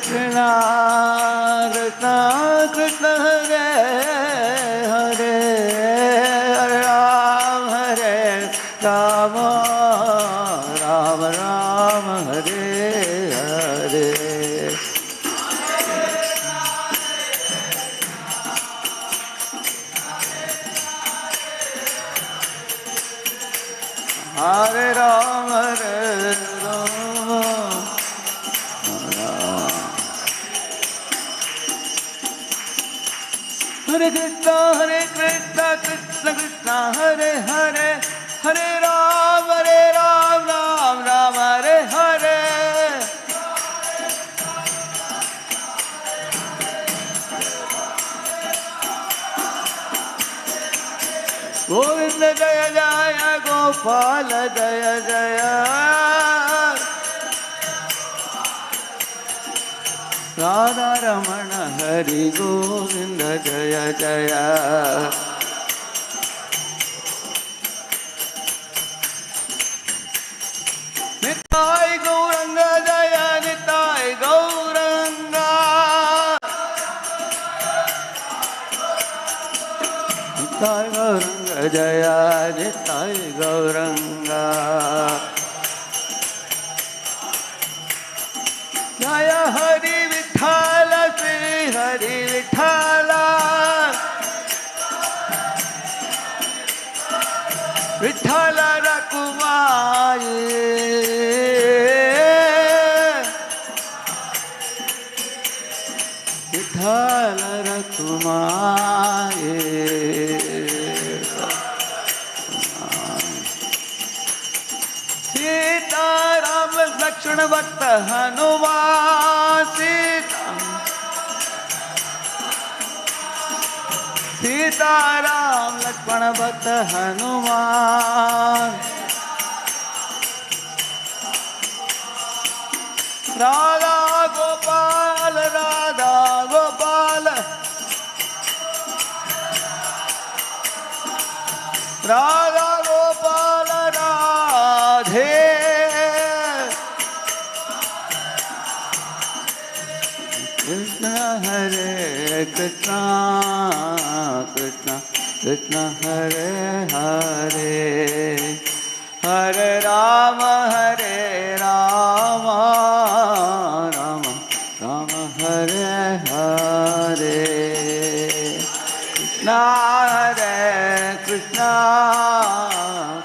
Krishna Krishna Krishna Hare Hare Hare Ram Ram Ram Hare Hare Hare Ram Hare Krishna Krishna Krishna Hare Hare Hare Ram Ram Ram Hare Hare Govinda Jaya Jaya Gopala Jaya Jaya Radha Ramana Hari Govinda Jaya Jaya Nitai Gauranga Jaya Nitai Gauranga Nitai Gauranga Jaya Nitai Gauranga Jaya Hari Vithala Sri Hari Vithala Vithala Rakumai Vithala Rakumai Sita Ram Lakshmana Bhatta Hanuman Sita Ram Lakshmana Bhatta Hanuman Radha Gopal Radha Gopal Radha Gopal Radhe Krishna Hare Krishna Krishna Krishna Hare Hare Hare Rama Rama Rama Hare Hare Krishna Hare Krishna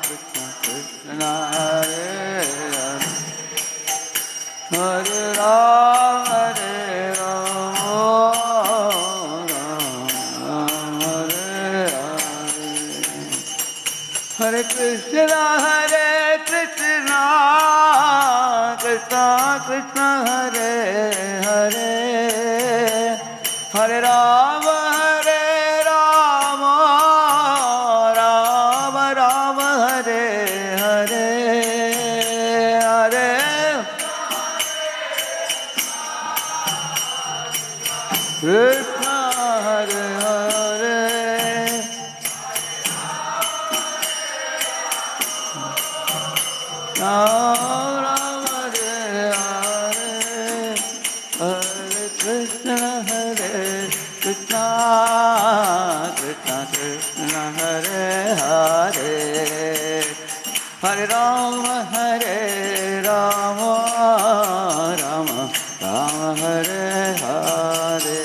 Krishna Krishna Hare Hare Hare Rama Hare Krishna Krishna Krishna Hare Hare Hare Rama Rama Rama Hare Hare Hare Krishna Hare Hare Rama Hare Hare Hare Krishna Hare Krishna Krishna Krishna Hare Hare Hare Rama Rama Rama Hare Hare Hare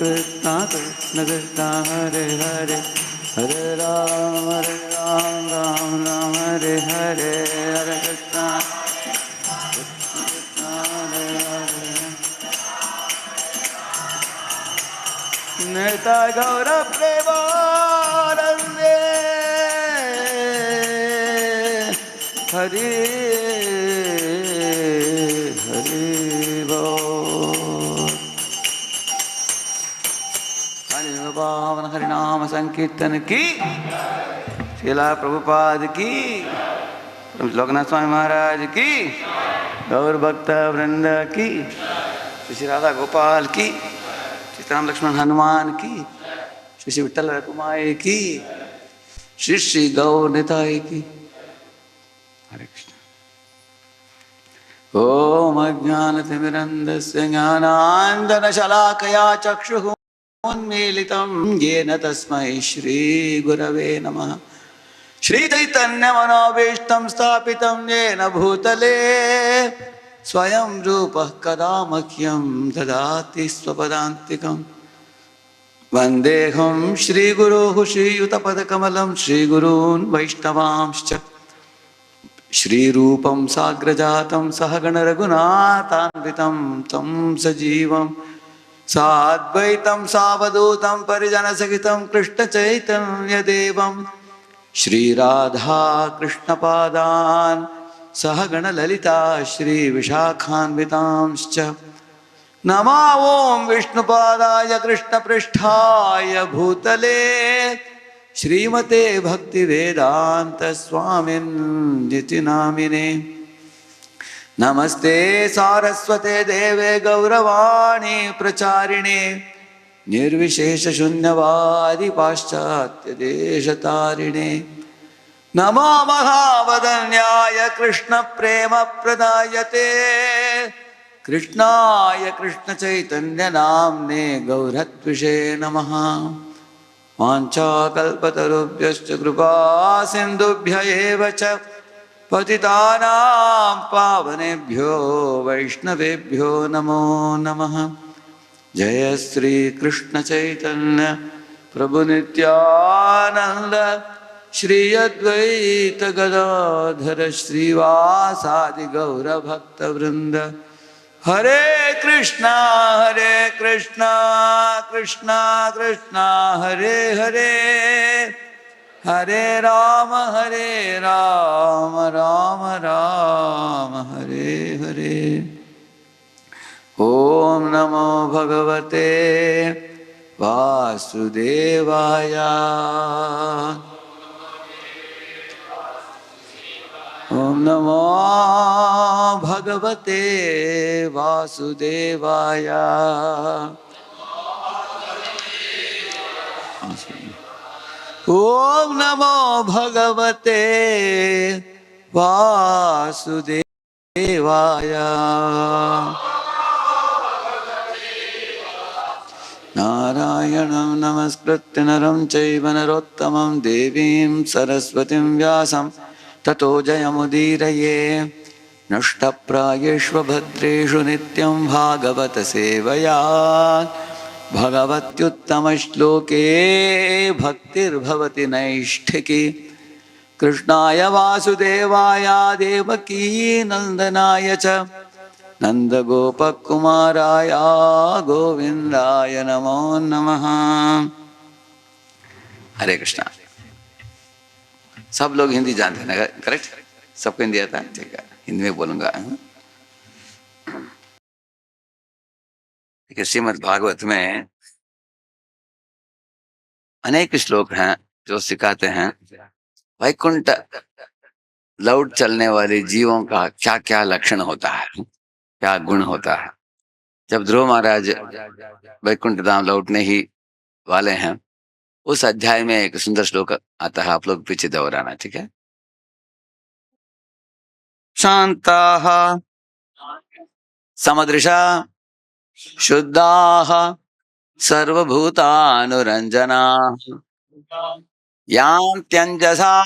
Krishna Krishna Krishna Hare Hare Hare Rama Rama Hare Hare Hare Krishna Krishna Hare Hare Neta Gaura Premanande Hare Hare Bol पावन हरिनाम संकीर्तन की, श्रीला प्रभुपाद की। लोकनाथ स्वामी महाराज की, गौर भक्त वृंद की, श्री राधा गोपाल की, सीताराम लक्ष्मण हनुमान की, श्री विठ्ठल रघुमाई की, श्री श्री गौर निताई की। हरे कृष्ण। ओम अज्ञानतिमिरन्धस्य ज्ञानाञ्जनशलाकया चक्षुः उन्मीलितं येन तस्मै श्रीगुरवे नमः। श्रीचैतन्यमनोभीष्टं स्थापितं येन भूतले स्वयं रूपः कदा मह्यं ददाति स्वपदान्तिकम्। वन्देऽहं श्रीगुरोः श्रीयुतपदकमलं श्रीगुरून् वैष्णवांश्च श्रीरूपं साग्रजातं सहगण रघुनाथान्वितं तं सजीवं साद्वैतं सावधूतं परिजनसहितं कृष्णचैतन्यदेवं श्रीराधा कृष्णपादान् सहगण ललिता श्रीविशाखान्वितांश्च नमो ॐ विष्णुपादाय कृष्णपृष्ठाय भूतले श्रीमते भक्तिवेदांत स्वामिन्निति नामिने। नमस्ते सारस्वते देवे गौरवाणी प्रचारिणे निर्विशेषशून्यवादी पाश्चात्यदेशतारिणे। नमो महावदन्याय कृष्णप्रेमप्रदायते कृष्णाय कृष्णचैतन्यनाम्ने गौरत्विषे नमः। वाञ्छाकल्पतरुभ्यश्च कृपा सिन्धुभ्य एव च पतितानां पावनेभ्यो वैष्णवेभ्यो नमो नमः। जय श्री कृष्ण चैतन्य प्रभु नित्यानंद श्री अद्वैत गदाधर श्रीवासादि गौर भक्त वृंद। हरे कृष्णा कृष्णा कृष्णा हरे हरे, हरे राम राम राम हरे हरे। ओम नमो भगवते वासुदेवाय। ओम नमो भगवते वासुदेवाय। ओम नमो भगवते वासुदेवाय। नारायणं नमस्कृत्य नरं चैव नरोत्तमं देवीं सरस्वतीं व्यासं ततो जयमुदीरये। नष्टप्रायेष्व भद्रेषु नित्यं भागवत सेवया भगवत्युत्तमश्लोके भक्तिर्भवति नैष्ठिकी। कृष्णाय वासुदेवाय देवकी नंदनाय च नंदगोपकुमाराय गोविंदाय नमो नमः। हरे कृष्णा। सब लोग हिंदी जानते हैं ना, करेक्ट? सबको हिंदी आता है? ठीक है, हिंदी में बोलूंगा। श्रीमद् भागवत में अनेक श्लोक हैं जो सिखाते हैं वैकुंठ लौट चलने वाले जीवों का क्या क्या लक्षण होता है, क्या गुण होता है। जब ध्रुव महाराज वैकुंठ धाम लौटने ही वाले हैं, उस अध्याय में एक सुंदर श्लोक आता है, आप लोग पीछे दोहराना, ठीक है? शांताः समदृशा शुद्धाः सर्वभूतानुरंजनाः यान्त्यञ्जसा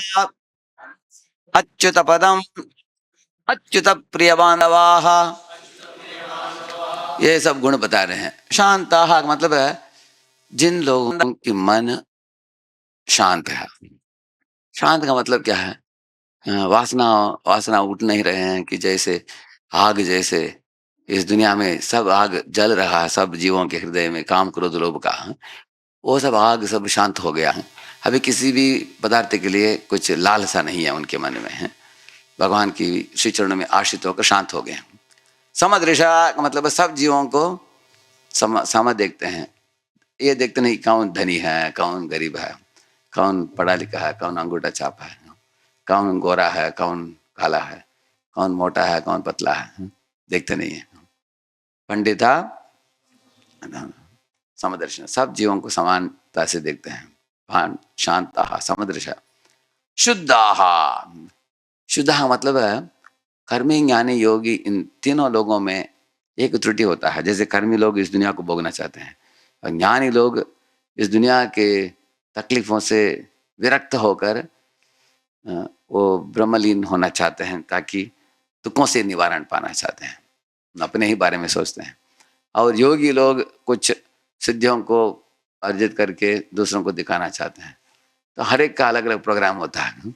अच्युत पदम अच्युत प्रिय बांधवाः। ये सब गुण बता रहे हैं। शांताः मतलब है जिन लोगों की मन शांत है। शांत का मतलब क्या है? वासना उठ नहीं रहे हैं कि जैसे आग, जैसे इस दुनिया में सब आग जल रहा है, सब जीवों के हृदय में काम क्रोध लोभ का, वो सब आग सब शांत हो गया है। अभी किसी भी पदार्थ के लिए कुछ लालसा नहीं है उनके मन में है। भगवान की श्री चरणों में आश्रित होकर शांत हो गए। समदृशा का मतलब सब जीवों को सम देखते हैं। ये देखते नहीं कौन धनी है, कौन गरीब है, कौन पढ़ा लिखा है, कौन अंगूठा छापा है, कौन गोरा है, कौन काला है, कौन मोटा है, कौन पतला है, देखते नहीं है। पंडिता समदर्शन, सब जीवों को समानता से देखते हैं। भान शांता समदर्श, शुद्धाहा, शुद्धा मतलब है कर्मी ज्ञानी योगी, इन तीनों लोगों में एक त्रुटि होता है। जैसे कर्मी लोग इस दुनिया को भोगना चाहते हैं और ज्ञानी लोग इस दुनिया के तकलीफों से विरक्त होकर वो ब्रह्मलीन होना चाहते हैं, ताकि दुखों से निवारण पाना चाहते हैं, अपने ही बारे में सोचते हैं। और योगी लोग कुछ सिद्धियों को अर्जित करके दूसरों को दिखाना चाहते हैं। तो हर एक का अलग अलग प्रोग्राम होता है।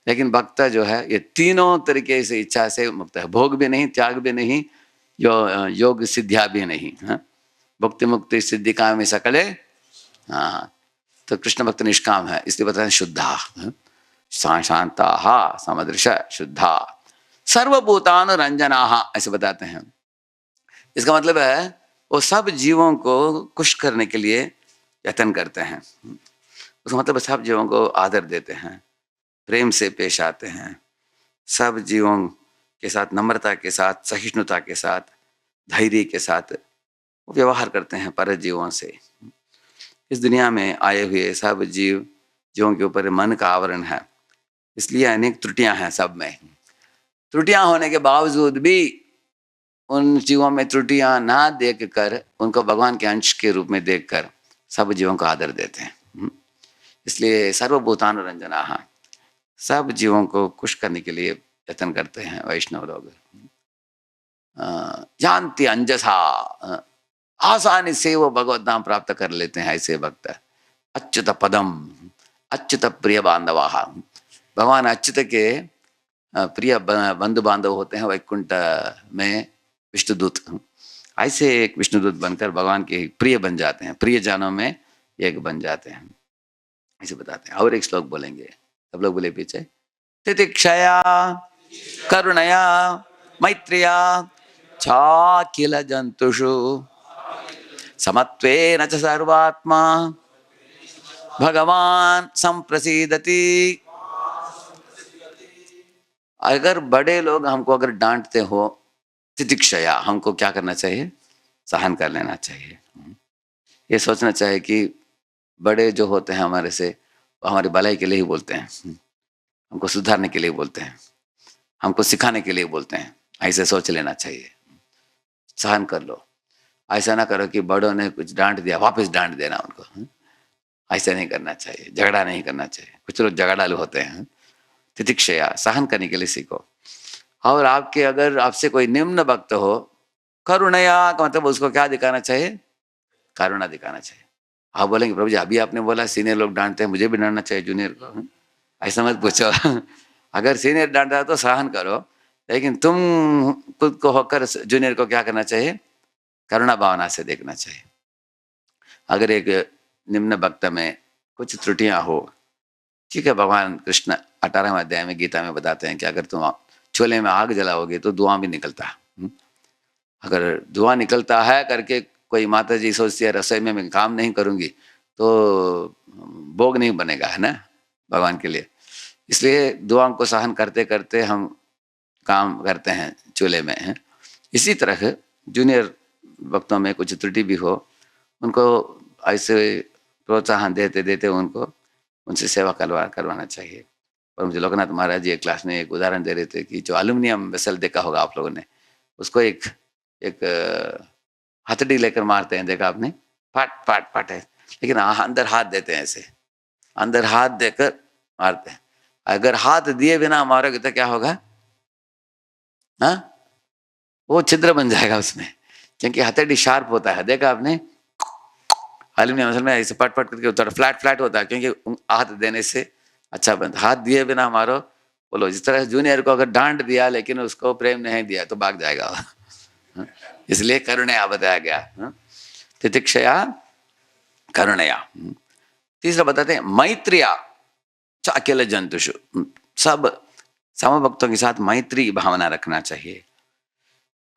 लेकिन भक्त जो है ये तीनों तरीके से इच्छा से मुक्त है, भोग भी नहीं, त्याग भी नहीं, योग सिद्धिया भी नहीं। भक्ति मुक्ति सिद्धि काम में सकले। हाँ, तो कृष्ण भक्त निष्काम है, इसलिए बताते हैं शुद्धा, शांता समदृश शुद्धा, सर्वभूतान रंजना, ऐसे बताते हैं। इसका मतलब है वो सब जीवों को खुश करने के लिए यत्न करते हैं। उसका मतलब सब जीवों को आदर देते हैं, प्रेम से पेश आते हैं, सब जीवों के साथ नम्रता के साथ, सहिष्णुता के साथ, धैर्य के साथ व्यवहार करते हैं पर जीवों से। इस दुनिया में आए हुए सब जीवों के ऊपर मन का आवरण है, इसलिए अनेक त्रुटियां हैं सब में। त्रुटियां होने के बावजूद भी उन जीवों में त्रुटियां ना देखकर, उनको भगवान के अंश के रूप में देखकर सब जीवों को आदर देते हैं। इसलिए सर्वभूतान रंजना, सब जीवों को खुश करने के लिए यत्न करते हैं वैष्णव लोग। जानती अंजसा, आसानी से वो भगवत नाम प्राप्त कर लेते हैं ऐसे भक्त। अच्युत पदम, अच्युत प्रिय बांधवा, भगवान अच्युत के प्रिय बंधु बांधव होते हैं वैकुंठ में विष्णुदूत। ऐसे एक विष्णुदूत बनकर भगवान के प्रिय बन जाते हैं, प्रिय जानों में एक बन जाते हैं, ऐसे बताते हैं। और एक श्लोक बोलेंगे, सब लोग बोले पीछे। तितिक्षया करुणया मैत्रिया चाकिल जंतुषु समत्वेन च सर्वात्मा भगवान संप्रसीदति। अगर बड़े लोग हमको अगर डांटते हो, तितिक्षया, हमको क्या करना चाहिए? सहन कर लेना चाहिए। ये सोचना चाहिए कि बड़े जो होते हैं हमारे से, वो हमारी भलाई के लिए ही बोलते हैं, हमको सुधारने के लिए बोलते हैं, हमको सिखाने के लिए बोलते हैं, ऐसे सोच लेना चाहिए। सहन कर लो, ऐसा ना करो कि बड़ों ने कुछ डांट दिया वापस डांट देना उनको। ऐसा नहीं करना चाहिए, झगड़ा नहीं करना चाहिए। कुछ लोग झगड़ालू होते हैं। तितिक्षया, सहन करने के लिए सीखो। और आपके अगर आपसे कोई निम्न भक्त हो, करुणया का मतलब उसको क्या दिखाना चाहिए? करुणा दिखाना चाहिए। आप बोलेंगे प्रभु जी अभी आपने बोला सीनियर लोग डांटते हैं, मुझे भी डांटना चाहिए जूनियर को, ऐसा मत पूछो। अगर सीनियर डांट रहा तो सहन करो, लेकिन तुम खुद को होकर जूनियर को क्या करना चाहिए? करुणा भावना से देखना चाहिए। अगर एक निम्न भक्त में कुछ त्रुटियां हो, ठीक है, भगवान कृष्ण 18वें अध्याय में गीता में बताते हैं कि अगर तुम चूल्हे में आग जलाओगे तो धुआं भी निकलता है। अगर धुआं निकलता है करके कोई माता जी सोचती है रसोई में मैं काम नहीं करूंगी तो भोग नहीं बनेगा, है ना, भगवान के लिए। इसलिए धुआं को सहन करते करते हम काम करते हैं चूल्हे में, है। इसी तरह जूनियर भक्तों में कुछ त्रुटि भी हो, उनको ऐसे प्रोत्साहन देते देते उनसे सेवा करवाना चाहिए। और मुझे लोकनाथ महाराज जी एक क्लास में एक उदाहरण दे रहे थे कि जो एल्यूमिनियम वेसल देखा होगा आप लोगों ने, उसको एक हथौड़ी लेकर मारते हैं, देखा आपने, फाट फाट फाट है, लेकिन अंदर हाथ देते हैं, ऐसे अंदर हाथ देकर मारते हैं। अगर हाथ दिए बिना मारोगे तो क्या होगा? हाँ, वो छिद्र बन जाएगा उसमें, क्योंकि हथौड़ी शार्प होता है, देखा आपने। एल्यूमिनियम वेसल में ऐसे पट पट करके थोड़ा फ्लैट फ्लैट होता है, क्योंकि हाथ देने से अच्छा बनता। हाथ दिए बिना मारो, बोलो जिस तरह जूनियर को अगर डांट दिया लेकिन उसको प्रेम नहीं दिया तो भाग जाएगा। इसलिए करुणया बताया गया, तितिक्षया करुणया। तीसरा बताते हैं मैत्रिया चाकिल जंतुषु, सब समभक्तों के साथ मैत्री भावना रखना चाहिए।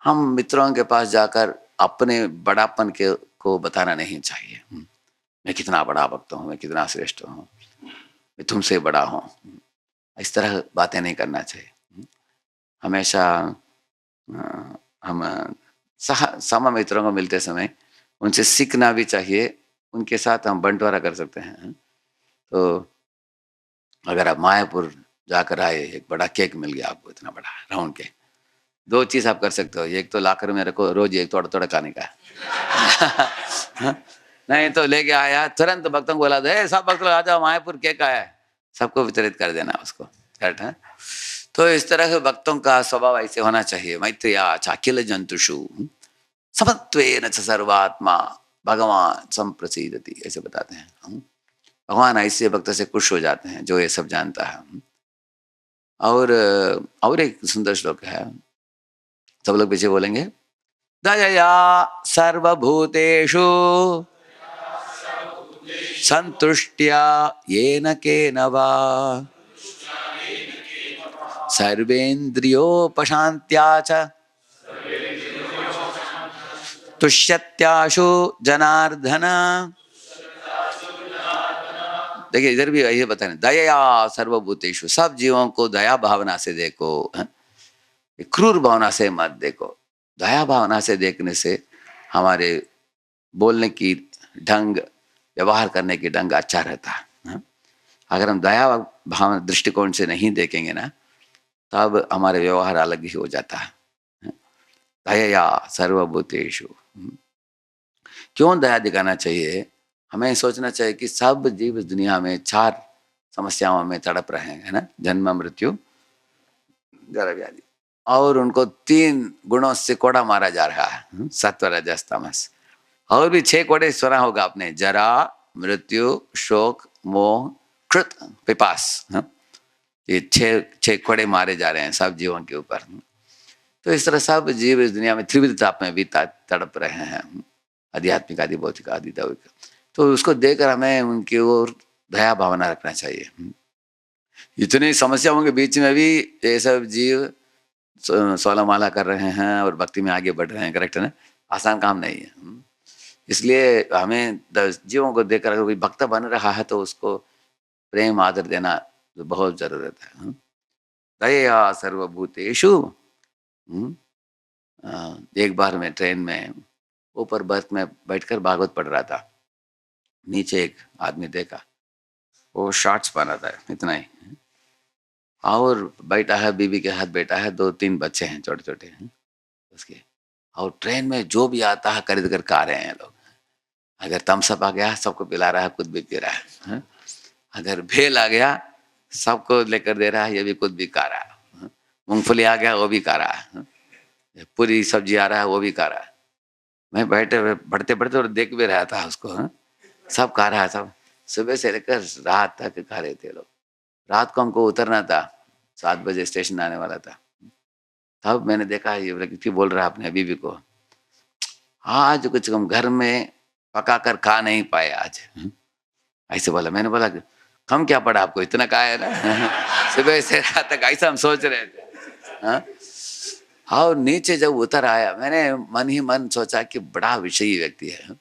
हम मित्रों के पास जाकर अपने बड़ापन को बताना नहीं चाहिए। मैं कितना बड़ा भक्त हूँ, मैं कितना श्रेष्ठ हूँ, मैं तुमसे बड़ा हूँ, इस तरह बातें नहीं करना चाहिए। हमेशा हम सम मित्रों को मिलते समय उनसे सीखना भी चाहिए, उनके साथ हम बंटवारा कर सकते हैं। तो अगर आप मायापुर जाकर आए, एक बड़ा केक मिल गया आपको, इतना बड़ा राउंड केक, 2 चीज़ आप कर सकते हो, एक तो लाकर में रखो, रोज़ एक थोड़ा-थोड़ा खाने का। नहीं तो लेके आया, तुरंत भक्तों को बुला दो, "ए सब भक्त लोग आ जाओ, मायापुर केक आया है।" सबको वितरित कर देना उसको, करेक्ट है? तो इस तरह से भक्तों का स्वभाव ऐसे होना चाहिए, मैत्रेया च अखिल जंतुषु समत्वेन च सर्वात्मा भगवान संप्रसीदति, ऐसे बताते हैं। भगवान ऐसे भक्त से खुश हो जाते हैं जो ये सब जानता है। और एक सुंदर श्लोक है, सब लोग पीछे बोलेंगे, दयया सर्वभूतेषु संतुष्ट्या येन केन वा सर्वेन्द्रियोपशान्त्या च तुष्यत्याशु जनार्दन। देखिए इधर भी ये बता रहे, दया सर्वभूतेषु, सब जीवों को दया भावना से देखो, क्रूर भावना से मत देखो। दया भावना से देखने से हमारे बोलने की ढंग, व्यवहार करने की ढंग अच्छा रहता है। अगर हम दया भावना दृष्टिकोण से नहीं देखेंगे ना, तब हमारे व्यवहार अलग ही हो जाता है। दया सर्वभूतेषु, क्यों दया दिखाना चाहिए? हमें सोचना चाहिए कि सब जीव इस दुनिया में 4 समस्याओं में तड़प रहे हैं, है ना? जन्म, मृत्यु, जरा व्याधि, और उनको 3 गुणों से कोड़ा मारा जा रहा है, सत्व रजस तमस। और भी 6 कोड़े सुना होगा आपने, जरा, मृत्यु, शोक, मोह, कृत, पिपास। ये 6 कोड़े मारे जा रहे हैं सब जीवों के ऊपर। तो इस तरह सब जीव इस दुनिया में त्रिविध ताप में भी तड़प रहे हैं, आध्यात्मिक, आदि भौतिक, आदि दैविक। तो उसको देखकर हमें उनकी ओर दया भावना रखना चाहिए। इतनी समस्याओं के बीच में भी ये सब जीव 16 माला कर रहे हैं और भक्ति में आगे बढ़ रहे हैं, करेक्ट है ना? आसान काम नहीं है। इसलिए हमें जीवों को देखकर अगर कोई भक्त बन रहा है तो उसको प्रेम आदर देना तो बहुत जरूरत है। दया सर्वभूतेषु। एक बार मैं ट्रेन में ऊपर बर्थ में बैठकर भागवत पढ़ रहा था, नीचे एक आदमी देखा, वो शॉर्ट्स पहना था, इतना ही, और बैठा है, बीवी के हाथ बैठा है, 2-3 बच्चे हैं छोटे छोटे हैं उसके, और ट्रेन में जो भी आता है खरीद कर खा रहे हैं लोग। अगर थम्सअप आ गया सबको पिला रहा है, खुद भी पी रहा है। अगर भेल आ गया सबको लेकर दे रहा है, ये भी खुद भी खा रहा है। मूंगफली आ गया वो भी खा रहा है, पूरी सब्जी आ रहा है वो भी खा रहा है। मैं बैठे बढ़ते बढ़ते और देख भी रहा था उसको, सब खा रहा है, सब सुबह से लेकर रात तक खा रहे थे लोग। रात को हमको उतरना था, 7 बजे स्टेशन आने वाला था। तब मैंने देखा ये व्यक्ति बोल रहा है अपने बीवी को, आज कुछ हम घर में पका कर खा नहीं पाए आज, ऐसे बोला। मैंने बोला कम क्या पड़ा आपको, इतना कहा है ना। सुबह से रात तक ऐसा हम सोच रहे थे। हाँ, और नीचे जब उतर आया मैंने मन ही मन सोचा कि बड़ा विषयी व्यक्ति है,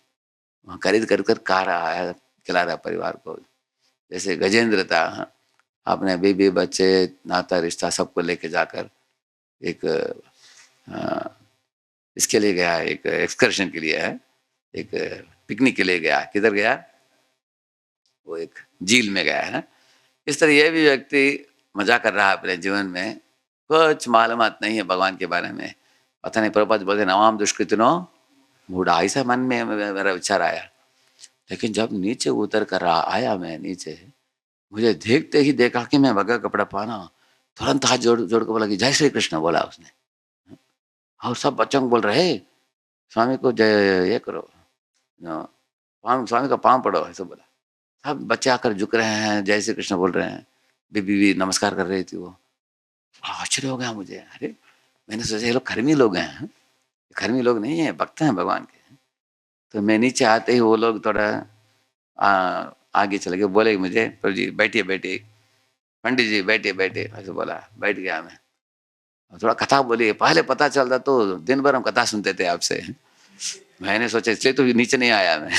खरीद कर कर खा रहा है, खिला रहा परिवार को। जैसे गजेंद्र था, अपने बीबी बच्चे नाता रिश्ता सबको लेके जाकर एक इसके लिए गया, एक एक्सकर्शन के लिए है, एक पिकनिक के लिए गया। किधर गया? वो एक झील में गया है। इस तरह ये भी व्यक्ति मजा कर रहा है अपने जीवन में, कुछ मालूमात नहीं है भगवान के बारे में। पता नहीं, प्रभुपाद बोलते नवाम दुष्कृतिनो मूढ़ा, ऐसा मन में मेरा विचार आया। लेकिन जब नीचे उतर कर आया मैं नीचे, मुझे देखते ही देखा कि मैं भगवा कपड़ा पहना, तुरंत हाथ जोड़ जोड़ के बोला कि जय श्री कृष्ण बोला उसने। और सब बच्चों को बोल रहे स्वामी को जय ये करो, स्वामी का पाँव पड़ो, ऐसा बोला। सब बच्चे आकर झुक रहे हैं, जय श्री कृष्ण बोल रहे हैं। बीबी भी नमस्कार कर रही थी। वो आश्चर्य हो गया मुझे, अरे मैंने सोचा ये लोग खरमी लोग हैं, खरमी लोग नहीं है, भक्त हैं भगवान के। तो मैं नीचे आते ही वो लोग थोड़ा आगे चले गए, बोले मुझे प्रभु जी बैठिए बैठिए, पंडित जी बैठिए बैठिए, ऐसे बोला। बैठ गया मैं, थोड़ा कथा बोली। पहले पता चलता तो दिन भर हम कथा सुनते थे आपसे। मैंने सोचा इसलिए तो नीचे नहीं आया मैं।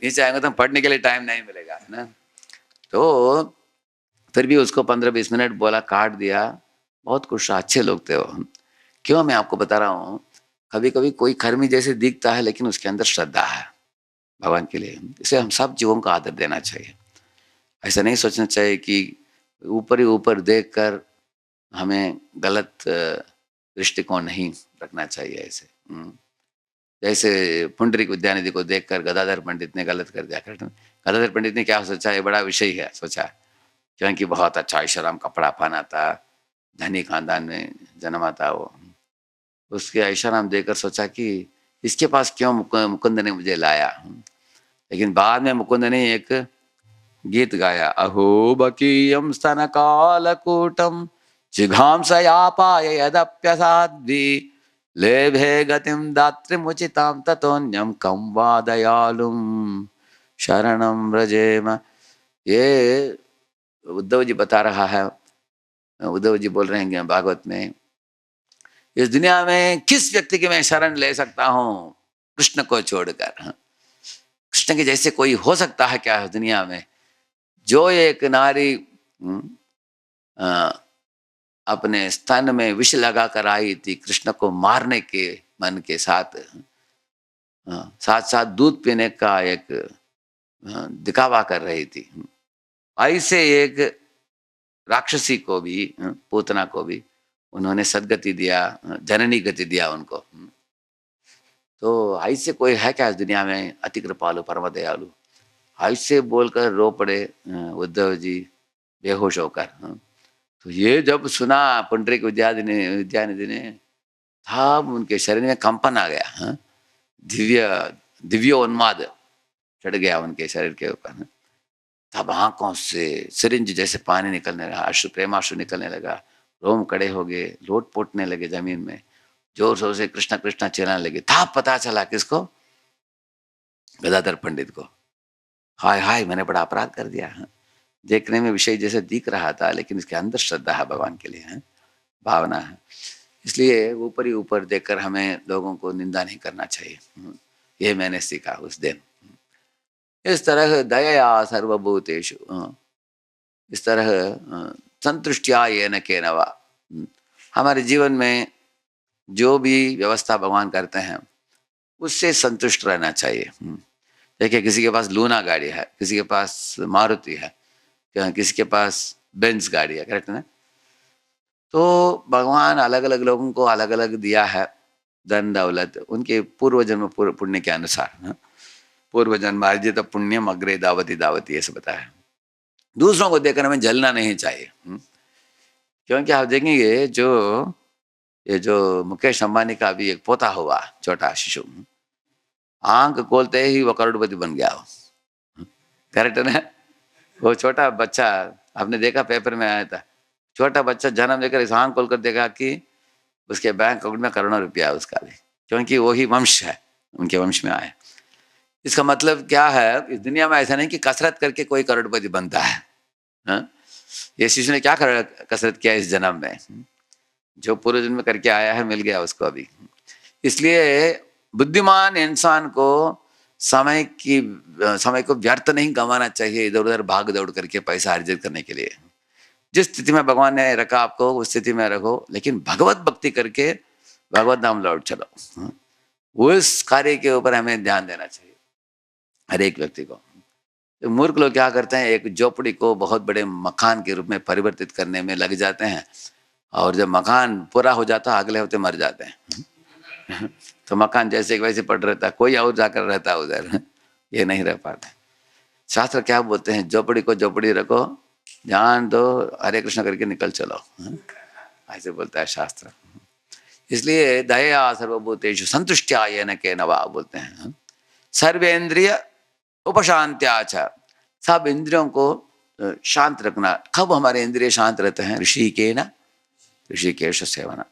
नीचे आएंगे तो पढ़ने के लिए टाइम नहीं मिलेगा ना। तो फिर भी उसको 15-20 मिनट बोला, काट दिया। बहुत कुशल अच्छे लोग थे वो। क्यों मैं आपको बता रहा हूँ, कभी-कभी कोई कर्मी जैसे दिखता है लेकिन उसके अंदर श्रद्धा है भगवान के लिए। इसलिए हम सब जीवों को आदर देना चाहिए। ऐसा नहीं सोचना चाहिए कि ऊपर ही ऊपर देखकर हमें गलत दृष्टिकोण नहीं रखना चाहिए ऐसे। जैसे पुंडरीक विद्यानिधि को देखकर गदाधर पंडित ने गलत कर दिया। गदाधर पंडित ने क्या सोचा, ये बड़ा विषय है सोचा, क्योंकि बहुत अच्छा ऐशोआराम कपड़ा पहना था, धनी खानदान में जन्मा था वो। उसके ऐशोआराम देखकर सोचा कि इसके पास क्यों मुकुंद ने मुझे लाया। लेकिन बाद में मुकुंद ने एक गीत गाया, अहो बकीयम स्तन कालकूटम जिघांसयापाय यदप्यसाध्वी लेभे गतिम दात्रिमुचितां ततोन्यम कम वा दयालुम शरणम व्रजेम। ये उद्धव जी बता रहा है, उद्धव जी बोल रहे हैं भागवत में, इस दुनिया में किस व्यक्ति की मैं शरण ले सकता हूँ कृष्ण को छोड़कर। कृष्ण के जैसे कोई हो सकता है क्या दुनिया में? जो एक नारी अपने स्तन में विष लगा कर आई थी कृष्ण को मारने के मन के साथ, साथ साथ दूध पीने का एक दिखावा कर रही थी, ऐसे एक राक्षसी को भी, पूतना को भी उन्होंने सदगति दिया, जननी गति दिया उनको। तो ऐसे कोई है क्या इस दुनिया में अति कृपालु परम दयालु? ऐसे बोलकर रो पड़े उद्धव जी बेहोश होकर। तो ये जब सुना पुंडरीक विद्यानिधि ने, तब उनके शरीर में कंपन आ गया। दिव्योन्माद चढ़ गया उनके शरीर के ऊपर। तब आंखों से सिरिंज जैसे पानी निकलने लगा, अश्रु प्रेमाश्रु निकलने लगा, रोम कड़े हो गए, लोट पोटने लगे जमीन में, जोर जोर से कृष्णा कृष्णा चिल्लाने लगे। तब पता चला किसको? गदाधर पंडित को। हाय हाय, मैंने बड़ा अपराध कर दिया। देखने में विषय जैसे दिख रहा था लेकिन इसके अंदर श्रद्धा है भगवान के लिए, भावना है। इसलिए ऊपर ही ऊपर देखकर हमें लोगों को निंदा नहीं करना चाहिए। ये मैंने सीखा उस दिन। इस तरह दया सर्वभूतेषु, इस तरह संतुष्टिया येन केन वा, हमारे जीवन में जो भी व्यवस्था भगवान करते हैं उससे संतुष्ट रहना चाहिए। देखिए, किसी के पास लूना गाड़ी है, किसी के पास मारुति है, किसी के पास बेंज गाड़ी है, करेक्ट ना? तो भगवान अलग अलग लोगों को अलग अलग दिया है धन दौलत, उनके पूर्व जन्म पुण्य के अनुसार। पूर्व जन्म अर्जित पुण्यम अग्रे दावती दावती, ऐसे बताया। दूसरों को देखकर हमें जलना नहीं चाहिए। क्योंकि आप देखेंगे ये जो मुकेश अंबानी का भी एक पोता हुआ, छोटा शिशु, आंख खोलते ही वो करोड़पति बन गया। करेक्ट ना? वो छोटा बच्चा, आपने देखा पेपर में आया था, छोटा बच्चा जन्म लेकर इस आंख खोलकर देखा कि उसके बैंक अकाउंट में करोड़ों रुपया है उसका भी, क्योंकि वही वंश है, उनके वंश में आया। इसका मतलब क्या है? इस दुनिया में ऐसा नहीं कि कसरत करके कोई करोड़पति बनता है। ये शिशु ने क्या कसरत किया इस जन्म में? जो पूर्व जन्म में करके आया है मिल गया उसको अभी। इसलिए बुद्धिमान इंसान को समय को व्यर्थ नहीं गंवाना चाहिए इधर उधर भाग दौड़ करके पैसा अर्जित करने के लिए। जिस स्थिति में भगवान ने रखा आपको उस स्थिति में रखो, लेकिन भगवत भक्ति करके भगवत नाम लौट चलो। उस कार्य के ऊपर हमें ध्यान देना चाहिए हर एक व्यक्ति को। तो मूर्ख लोग क्या करते हैं, एक झोपड़ी को बहुत बड़े मकान के रूप में परिवर्तित करने में लग जाते हैं, और जब मकान पूरा हो जाता है अगले हफ्ते मर जाते हैं। तो मकान जैसे वैसे पड़ रहता है, कोई और जाकर रहता है उधर, ये नहीं रह पाता। शास्त्र क्या बोलते हैं? झोपड़ी को झोपड़ी रखो, ध्यान दो, हरे कृष्ण करके निकल चलो, ऐसे बोलता है शास्त्र। इसलिए दया सर्वभूतेषु संतुष्टिया येन केन वा बोलते हैं। सर्वेंद्रिय उपशांत्याच, सब इंद्रियों को शांत रखना। कब हमारे इंद्रिय शांत रहते हैं? ऋषिकेश सेवना।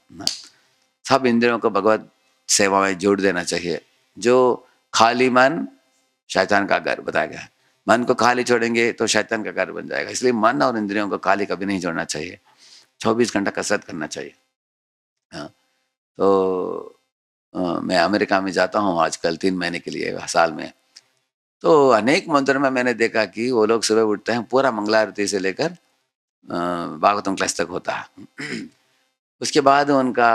सब इंद्रियों को भगवत सेवा में जोड़ देना चाहिए। जो खाली मन शैतान का घर बताया गया है, मन को खाली छोड़ेंगे तो शैतान का घर बन जाएगा। इसलिए मन और इंद्रियों को खाली कभी नहीं छोड़ना चाहिए, 24 घंटा कसरत करना चाहिए। तो मैं अमेरिका में जाता हूँ आजकल 3 महीने के लिए साल में। तो अनेक मंदिर में मैंने देखा कि वो लोग सुबह उठते हैं, पूरा मंगला आरती से लेकर भागवतम क्लास तक होता है। उसके बाद उनका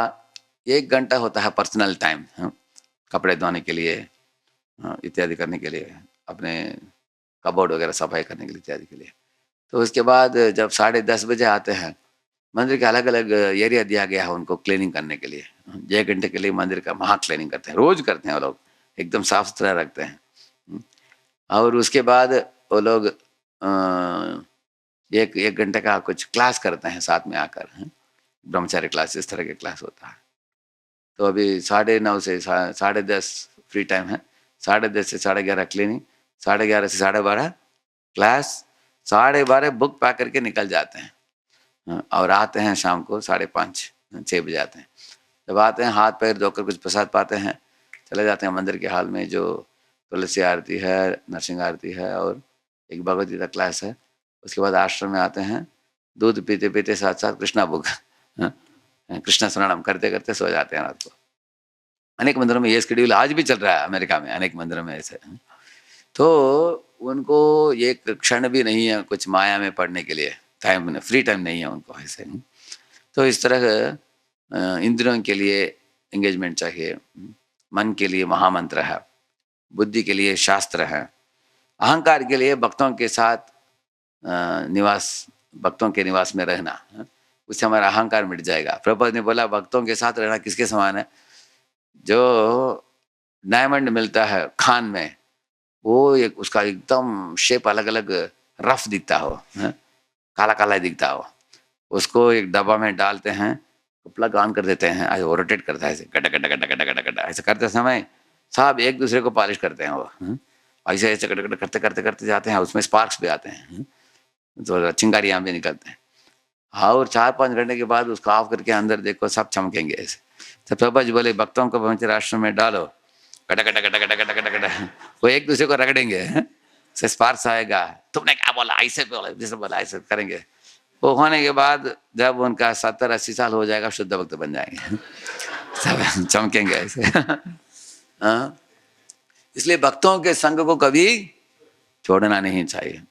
1 घंटा होता है पर्सनल टाइम, कपड़े धोने के लिए, इत्यादि करने के लिए, अपने कबोर्ड वगैरह सफाई करने के लिए इत्यादि के लिए। तो उसके बाद जब 10:30 बजे आते हैं, मंदिर के अलग-अलग एरिया दिया गया है उनको क्लीनिंग करने के लिए। 1 घंटे के लिए मंदिर का महा क्लीनिंग करते हैं, रोज़ करते हैं वो लोग, एकदम साफ-सुथरा रखते हैं। हुँ, और उसके बाद वो लोग 1 घंटे का कुछ क्लास करते हैं साथ में आकर, ब्रह्मचारी क्लास, इस तरह के क्लास होता है। तो अभी 9:30 से 10:30 फ्री टाइम है, 10:30 से 11:30 क्लीनिंग, 11:30 से 12:30 क्लास, 12:30 बुक पैक करके निकल जाते हैं। और आते हैं शाम को 5:30 6 बजे आते हैं। जब आते हैं हाथ-पैर धोकर कुछ प्रसाद पाते हैं, चले जाते हैं मंदिर के हॉल में, जो तुलसी आरती है, नरसिंह आरती है और एक भगवद गीता क्लास है। उसके बाद आश्रम में आते हैं, दूध पीते-पीते साथ-साथ कृष्णा बुक हाँ, कृष्ण स्मरणम करते-करते सो जाते हैं रात को। अनेक मंदिरों में ये शेड्यूल आज भी चल रहा है अमेरिका में, अनेक मंदिरों में ऐसे। तो उनको एक क्षण भी नहीं है कुछ माया में पड़ने के लिए, टाइम फ्री टाइम नहीं है उनको ऐसे। तो इस तरह इंद्रियों के लिए एंगेजमेंट चाहिए, मन के लिए महामंत्र है, बुद्धि के लिए शास्त्र है, अहंकार के लिए भक्तों के साथ भक्तों के निवास में रहना, उससे हमारा अहंकार मिट जाएगा। प्रभुपाद ने बोला भक्तों के साथ रहना किसके समान है? जो डायमंड मिलता है खान में, वो एक उसका एकदम शेप अलग-अलग रफ दिखता हो, काला-काला दिखता हो, उसको एक डब्बा में डालते हैं, तो प्लग ऑन कर देते हैं, वो रोटेट करता है ऐसे गड्डा, गड्डा, गड्डा, गड्डा, गड्डा, गड्डा ऐसे करते समय सब एक दूसरे को पॉलिश करते हैं वो, ऐसे-ऐसे गड्डा, गड्डा करते, करते, करते जाते हैं, उसमें स्पार्क्स भी आते हैं, तो चिंगारियाँ भी निकलते हैं। हाँ, और 4-5 घंटे के बाद उसको ऑफ करके अंदर देखो सब चमकेंगे ऐसे। तो प्रभुपाद जी बोले भक्तों को ब्रह्मचर्य आश्रम में डालो, गड्डा, गड्डा, गड्डा, गड्डा, गड्डा, गड्डा, गड्डा, वो एक दूसरे को रगड़ेंगे, से स्पार्क्स आएगा, तुमने क्या बोला, ऐसे बोला, जैसे बोला ऐसे करेंगे। वो होने के बाद जब उनका 70-80 साल हो जाएगा, शुद्ध भक्त बन जाएंगे। सब चमकेंगे ऐसे। हाँ, इसलिए भक्तों के संग को कभी छोड़ना नहीं चाहिए।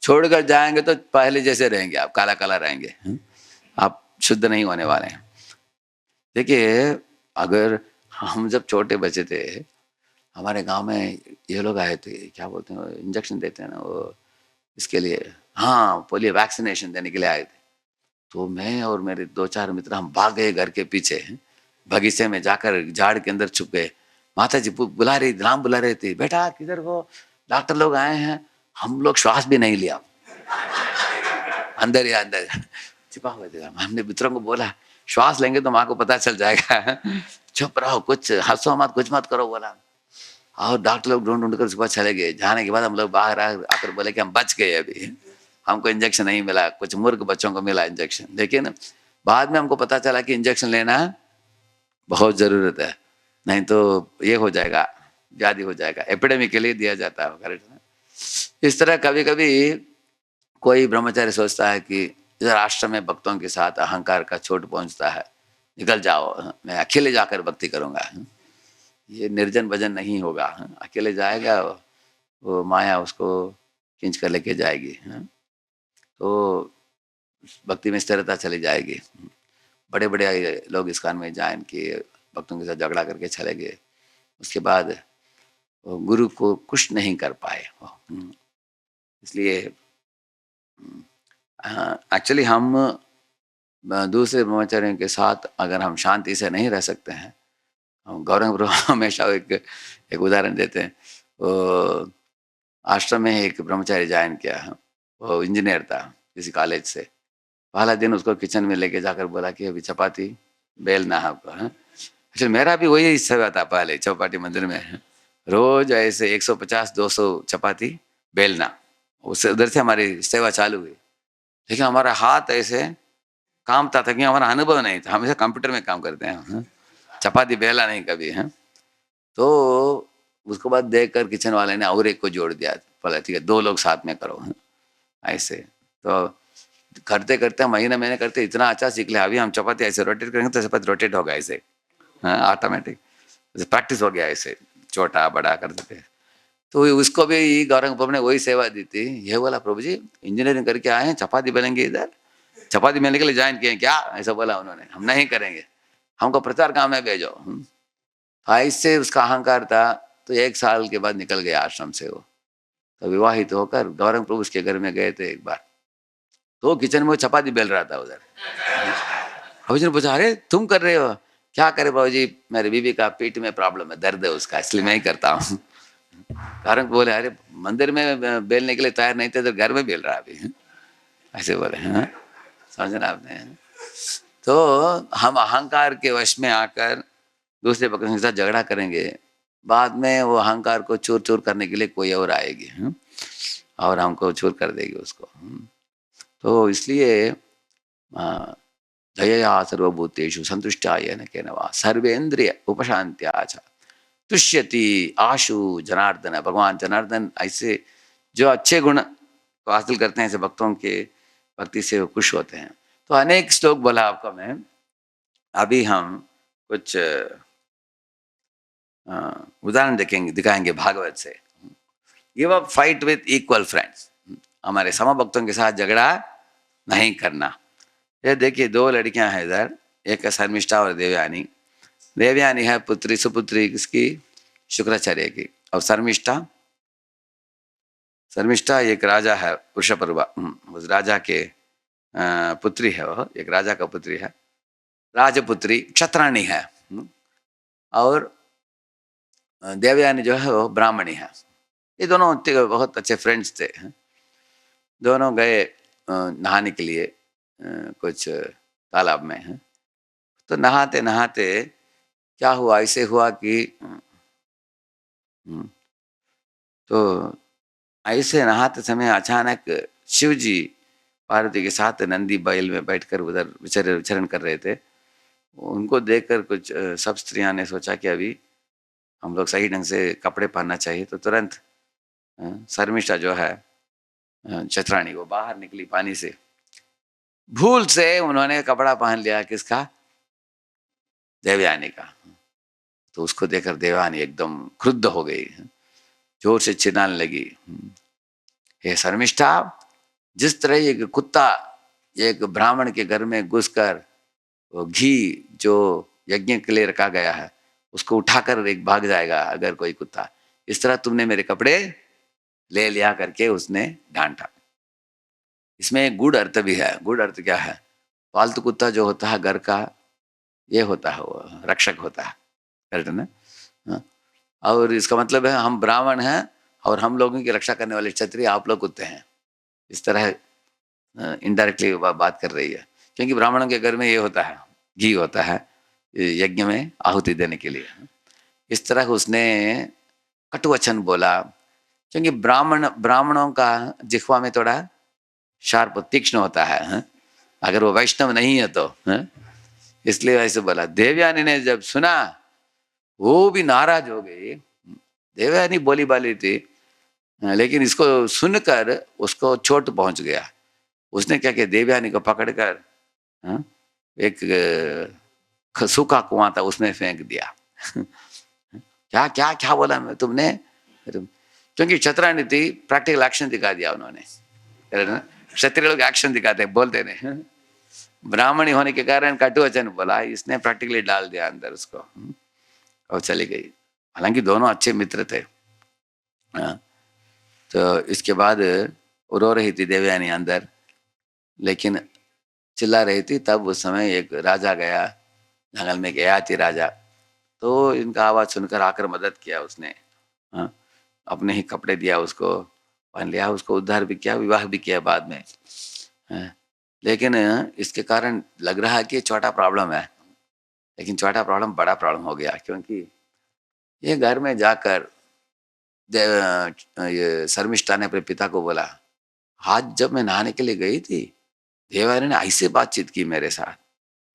छोड़कर जाएंगे तो पहले जैसे रहेंगे आप, काला काला रहेंगे, आप शुद्ध नहीं होने वाले हैं। देखिए, अगर हम जब छोटे बच्चे थे, हमारे गांव में ये लोग आए थे, क्या बोलते हैं, इंजेक्शन देते हैं ना वो, इसके लिए, हाँ, पोलियो वैक्सीनेशन देने के लिए आए थे। तो मैं और मेरे 2-4 मित्र हम भाग गए घर के पीछे, बगीचे में जाकर झाड़ के अंदर छुप गए। माताजी बुला रही, नाम बुला रही थी, बेटा किधर हो, डॉक्टर लोग आए हैं। हम लोग श्वास भी नहीं लिया, अंदर ही अंदर छिपा हुआ था। हमने मित्रों को बोला श्वास लेंगे तो माँ को पता चल जाएगा, चुप रहो, कुछ हंसो मत, कुछ मत करो बोला। और डॉक्टर लोग ढूंढ ढूंढ कर उसके बाद चले गए। जाने के बाद हम लोग बाहर आकर बोले कि हम बच गए, अभी हमको इंजेक्शन नहीं मिला, कुछ मूर्ख बच्चों को मिला इंजेक्शन। लेकिन बाद में हमको पता चला कि इंजेक्शन लेना बहुत जरूरत है, नहीं तो ये हो जाएगा, व्याधि हो जाएगा, एपिडेमिक के लिए दिया जाता है, करेक्ट। इस तरह कभी कभी कोई ब्रह्मचारी सोचता है कि इधर आश्रम में भक्तों के साथ अहंकार का चोट पहुंचता है, निकल जाओ, मैं अकेले जाकर भक्ति करूंगा। ये निर्जन भजन नहीं होगा, अकेले जाएगा वो माया उसको खींच कर लेके जाएगी, तो भक्ति में स्थिरता चली जाएगी। बड़े बड़े लोग इस्कॉन में जाएं कि भक्तों के साथ झगड़ा करके चले गए, उसके बाद वो गुरु को कुछ नहीं कर पाए वो। इसलिए एक्चुअली हम दूसरे ब्रह्मचारियों के साथ अगर हम शांति से नहीं रह सकते हैं, गौरंग प्रभु हमेशा एक उदाहरण देते हैं। वो आश्रम में एक ब्रह्मचारी ज्वाइन किया है, वो इंजीनियर था किसी कॉलेज से। पहला दिन उसको किचन में लेके जाकर बोला कि अभी चपाती बेलना है आपको। अच्छा, मेरा भी वही हिस्सा था पहले चौपाटी मंदिर में, रोज ऐसे 150-200 चपाती बेलना, उससे उधर से हमारी सेवा चालू हुई। लेकिन हमारा हाथ ऐसे कामता था कि हमारा अनुभव नहीं था, हमेशा कंप्यूटर में काम करते हैं, चपाती बेला नहीं कभी है। तो उसको बाद देख कर किचन वाले ने और एक को जोड़ दिया, बोला ठीक है 2 लोग साथ में करो, ऐसे। तो करते करते महीने करते इतना अच्छा सीख लिया, अभी हम चपाती ऐसे रोटेट करेंगे तो चपाती रोटेट होगा ऐसे, ऑटोमेटिक प्रैक्टिस हो गया ऐसे, छोटा बड़ा करते थे। तो उसको भी गौरंग प्रभु ने वही सेवा दी थी। ये बोला प्रभु जी इंजीनियरिंग करके आए हैं, चपाती बनेंगे इधर, चपाती मिलने के लिए ज्वाइन किए क्या, ऐसा बोला उन्होंने। हम नहीं करेंगे, हमको प्रचार काम में भेजो। ऐसे उसका अहंकार था। तो 1 साल के बाद निकल गया आश्रम से वो। तो विवाहित होकर गौरंग प्रभु उसके घर में गए थे एक बार। तो किचन में वो चपाती बेल रहा था उधर। बाबूजी ने पूछा, अरे तुम कर रहे हो? क्या करे बाबूजी, मेरे बीवी का पीठ में प्रॉब्लम है, दर्द है उसका, इसलिए मैं ही करता हूँ। गौरंग बोले, अरे मंदिर में बेलने के लिए तैयार नहीं थे तो घर में बेल रहा अभी, ऐसे बोले। हाँ, समझना आपने। तो हम अहंकार के वश में आकर दूसरे पक्ष के साथ झगड़ा करेंगे, बाद में वो अहंकार को चूर चूर करने के लिए कोई और आएगी और हमको चूर कर देगी उसको। तो इसलिए दयया सर्वभूतेषु संतुष्टाय न केनवा सर्वेन्द्रिय उपशांत्या च तुष्यति आशु जनार्दन। भगवान जनार्दन ऐसे जो अच्छे गुण को हासिल करते हैं, ऐसे भक्तों के भक्ति से वो खुश होते हैं। तो अनेक श्लोक बोला आपको मैं। अभी हम कुछ उदाहरण दिखाएंगे भागवत से। Give up fight with equal friends. हमारे समभक्तों के साथ झगड़ा नहीं करना। ये देखिए 2 लड़कियां हैं इधर, एक है शर्मिष्ठा और देवयानी। देवयानी है पुत्री, सुपुत्री किसकी? शुक्राचार्य की। और शर्मिष्ठा एक राजा है, वृषपर्वा, उस राजा के पुत्री है। वह एक राजा का पुत्री है, राजपुत्री, क्षत्राणी है। और देवयानी जो है वो ब्राह्मणी है। ये दोनों बहुत अच्छे फ्रेंड्स थे। दोनों गए नहाने के लिए कुछ तालाब में है। तो नहाते नहाते क्या हुआ, ऐसे हुआ कि तो ऐसे नहाते समय अचानक शिव जी पार्वती के साथ नंदी बैल में बैठकर उधर विचरण कर रहे थे। उनको देखकर कुछ सब स्त्रियां ने सोचा कि अभी हम लोग सही ढंग से कपड़े पहनना चाहिए। तो तुरंत शर्मिष्ठा जो है चतरानी, वो बाहर निकली पानी से। भूल से उन्होंने कपड़ा पहन लिया, किसका? देवयानी का। तो उसको देखकर देवयानी एकदम क्रुद्ध हो गई, जोर से चिल्लाने लगी, हे शर्मिष्ठा, जिस तरह एक कुत्ता एक ब्राह्मण के घर में घुसकर वो घी जो यज्ञ के लिए रखा गया है उसको उठाकर एक भाग जाएगा अगर कोई कुत्ता, इस तरह तुमने मेरे कपड़े ले लिया करके उसने डांटा। इसमें एक गूढ़ अर्थ भी है। गूढ़ अर्थ क्या है? पालतू कुत्ता जो होता है घर का, ये होता है वो रक्षक होता है, करेक्ट ना? हाँ। और इसका मतलब है हम ब्राह्मण हैं और हम लोगों की रक्षा करने वाले क्षत्रिय आप लोग कुत्ते हैं। इस तरह इनडायरेक्टली बात कर रही है, क्योंकि ब्राह्मणों के घर में ये होता है, घी होता है यज्ञ में आहुति देने के लिए। इस तरह उसने कटुवचन बोला, क्योंकि ब्राह्मणों का जिह्वा में थोड़ा शार्प तीक्ष्ण होता है, अगर वो वैष्णव नहीं है तो, इसलिए वैसे बोला। देवयानी ने जब सुना वो भी नाराज हो गई। देवयानी बोली बाली थी, लेकिन इसको सुनकर उसको चोट पहुंच गया। उसने क्या किया, देवयानी को पकड़कर एक सूखा कुआं था उसमें फेंक दिया। क्या क्या क्या बोला मैं तुमने? क्योंकि चतुरानी थी, प्रैक्टिकल एक्शन दिखा दिया उन्होंने। क्षत्रिय लोग एक्शन दिखाते, बोलते नहीं। ब्राह्मणी होने के कारण कटुवचन बोला, इसने प्रैक्टिकली डाल दिया अंदर उसको और चली गई। हालांकि दोनों अच्छे मित्र थे। तो इसके बाद रो रही थी देवयानी अंदर, लेकिन चिल्ला रही थी। तब उस समय एक राजा गया, जंगल में गया थी राजा, तो इनका आवाज सुनकर आकर मदद किया उसने। अपने ही कपड़े दिया उसको, पहन लिया, उसको उद्धार भी किया, विवाह भी किया बाद में। लेकिन इसके कारण लग रहा है कि छोटा प्रॉब्लम है, लेकिन छोटा प्रॉब्लम बड़ा प्रॉब्लम हो गया। क्योंकि ये घर में जाकर ये शर्मिष्ठा ने अपने पिता को बोला, आज जब मैं नहाने के लिए गई थी देवयानी ने ऐसे बातचीत की मेरे साथ,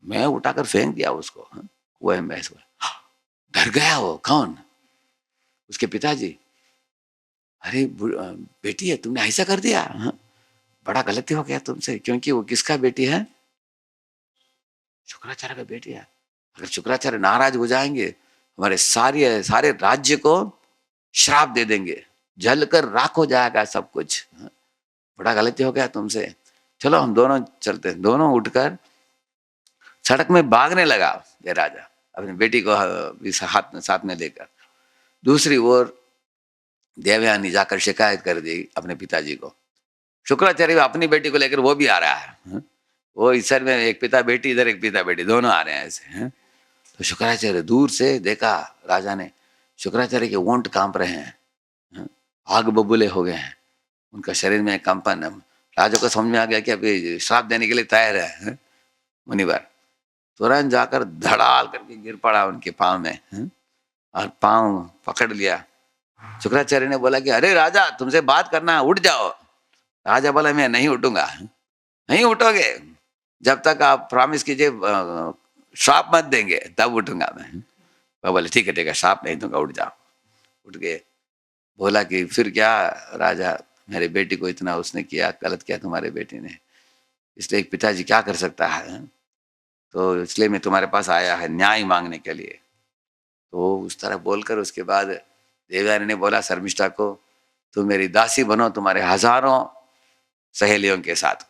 मैं उठाकर फेंक दिया उसको कुएं में। डर गया वो। कौन? उसके पिताजी। अरे बेटी है, तुमने ऐसा कर दिया, बड़ा गलती हो गया तुमसे। क्योंकि वो किसका बेटी है? शुक्राचार्य का बेटी है। अगर शुक्राचार्य नाराज हो जाएंगे हमारे सारे राज्य को श्राप दे देंगे, जलकर राख हो जाएगा सब कुछ। बड़ा गलती हो गया तुमसे। चलो हम दोनों चलते हैं। दोनों उठकर सड़क में भागने लगा ये राजा, अपनी बेटी को भी हाथ में साथ में लेकर। दूसरी ओर देवयानी जाकर शिकायत कर दी अपने पिताजी को। शुक्राचार्य अपनी बेटी को लेकर वो भी आ रहा है, हाँ? वो इस सर में एक पिता बेटी, इधर एक पिता बेटी, दोनों आ रहे हैं ऐसे, हाँ? तो शुक्राचार्य दूर से देखा राजा ने, शुक्राचार्य के ओंठ कांप रहे हैं, हाँ? आग बबूले हो गए हैं, उनका शरीर में कंपन। राजा को समझ में आ गया कि अभी श्राप देने के लिए तैयार है, हाँ? मुनिवर तुरंत जाकर धड़ाल करके गिर पड़ा उनके पाँव में, हाँ? और पाँव पकड़ लिया। शुक्राचार्य ने बोला कि अरे राजा, तुमसे बात करना है, उठ जाओ। राजा बोला मैं नहीं उठूंगा। नहीं उठोगे जब तक आप प्रॉमिस कीजिए श्राप मत देंगे, तब उठूंगा मैं। वो बोले ठीक है श्राप नहीं दूंगा, उठ जाओ। उठ गए। बोला कि फिर क्या राजा, मेरे बेटी को इतना उसने किया, गलत किया तुम्हारे बेटी ने, इसलिए एक पिताजी क्या कर सकता है, तो इसलिए मैं तुम्हारे पास आया है न्याय मांगने के लिए। तो उस तरह बोलकर उसके बाद देवयानी ने बोला शर्मिष्ठा को, तुम मेरी दासी बनो तुम्हारे हजारों सहेलियों के साथ।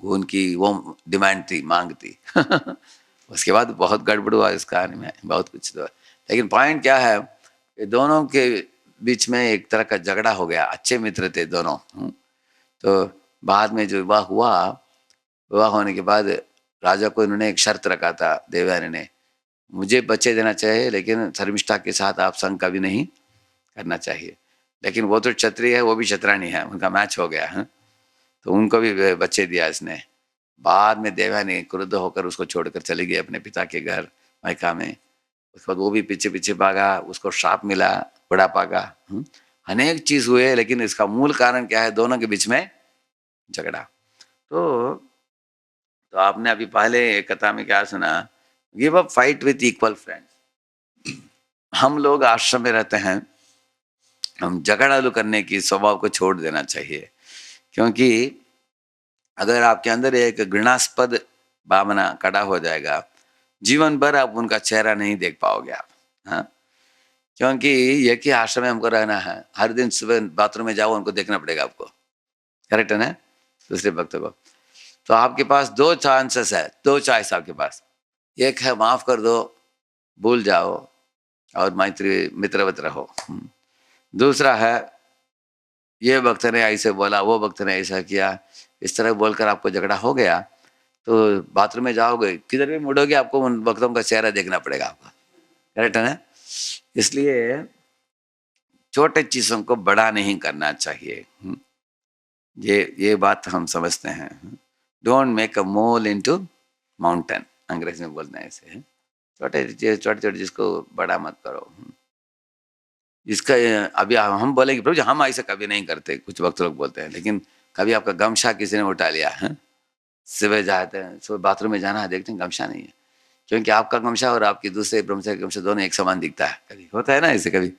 वो उनकी वो डिमांड थी, मांग थी। उसके बाद बहुत गड़बड़ हुआ इस कहानी में, बहुत कुछ हुआ। लेकिन पॉइंट क्या है, ये दोनों के बीच में एक तरह का झगड़ा हो गया। अच्छे मित्र थे दोनों। तो बाद में जो विवाह हुआ, विवाह होने के बाद राजा को इन्होंने एक शर्त रखा था देवयानी ने, मुझे बच्चे देना चाहिए लेकिन शर्मिष्ठा के साथ आप संग कभी नहीं करना चाहिए। लेकिन वो तो क्षत्रिय है, वो भी क्षत्राणी है, उनका मैच हो गया है, तो उनको भी बच्चे दिया इसने। बाद में देवयानी क्रुद्ध होकर उसको छोड़कर चली गई अपने पिता के घर मायका में। उसके बाद वो भी पीछे पीछे भागा, उसको श्राप मिला, बुढ़ापा का, अनेक चीज हुए। लेकिन इसका मूल कारण क्या है, दोनों के बीच में झगड़ा। तो आपने अभी पहले एक कथा में क्या सुना, give up fight with equal friends. हम लोग आश्रम में रहते हैं, हम झगड़ालू करने की स्वभाव को छोड़ देना चाहिए, क्योंकि अगर आपके अंदर एक घृणास्पद भावना खड़ा हो जाएगा, जीवन भर आप उनका चेहरा नहीं देख पाओगे आप, हाँ? क्योंकि एक ही आश्रम में हमको रहना है, हर दिन सुबह बाथरूम में जाओ उनको देखना पड़ेगा आपको, करेक्ट है ना, दूसरे भक्तों को। तो आपके पास दो चांसेस है, दो चॉइस आपके पास। एक है माफ कर दो, भूल जाओ और मैत्री मित्रवत रहो। दूसरा है ये भक्त ने ऐसे बोला, वो भक्त ने ऐसा किया, इस तरह बोलकर आपको झगड़ा हो गया, तो बाथरूम में जाओगे, किधर भी मुड़ोगे आपको उन भक्तों का चेहरा देखना पड़ेगा आपको, करेक्ट है ना। इसलिए छोटे चीजों को बड़ा नहीं करना चाहिए। ये बात हम समझते हैं। Don't make a mole into mountain, अंग्रेजी में बोलते हैं ऐसे। छोटे छोटे चीज को बड़ा मत करो। इसका अभी हम बोलेंगे प्रभु जी हम ऐसा कभी नहीं करते, कुछ वक्त लोग बोलते हैं, लेकिन कभी आपका गमछा किसी ने उठा लिया है, सुबह जाते हैं, सुबह बाथरूम में जाना है, देखते हैं गमछा नहीं है, क्योंकि आपका गमछा और आपकी दूसरे ब्रह्मचारी गमछा दोनों एक समान दिखता है। कभी होता है ना ऐसे, कभी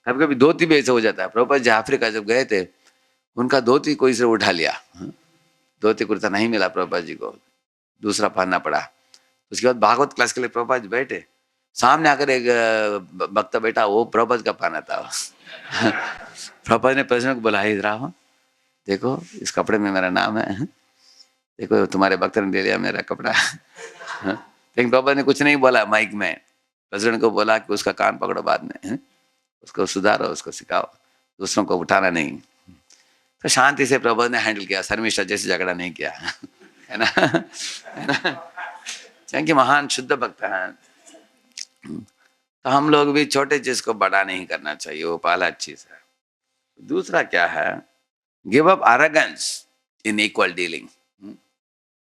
कभी कभी धोती भी ऐसा हो जाता है। प्रभुपाद जी अफ्रीका जब गए थे, उनका धोती कोई से उठा लिया, धोती कुर्ता नहीं मिला प्रभुपाद जी को, दूसरा पहनना पड़ा। उसके बाद भागवत क्लास के लिए प्रभुपाद जी बैठे, सामने आकर एक भक्त बैठा, वो प्रभुपाद का पहना था। प्रभुपाद ने प्रश्न को बुलाया, इधर आओ, देखो इस कपड़े में मेरा नाम है, देखो तुम्हारे भक्त ने ले लिया मेरा कपड़ा। लेकिन प्रभुपाद ने कुछ नहीं बोला माइक में, प्रेसिडेंट को बोला कि उसका कान पकड़ो, बाद में उसको सुधारो, उसको सिखाओ, दूसरों को उठाना नहीं। तो शांति से प्रभुपाद ने हैंडल किया, शर्मिष्ठा जैसे झगड़ा नहीं किया। है ना, है ना, क्योंकि महान शुद्ध भक्त हैं। तो हम लोग भी छोटे चीज को बड़ा नहीं करना चाहिए, वो पहला चीज है। दूसरा क्या है, give up arrogance in equal dealing.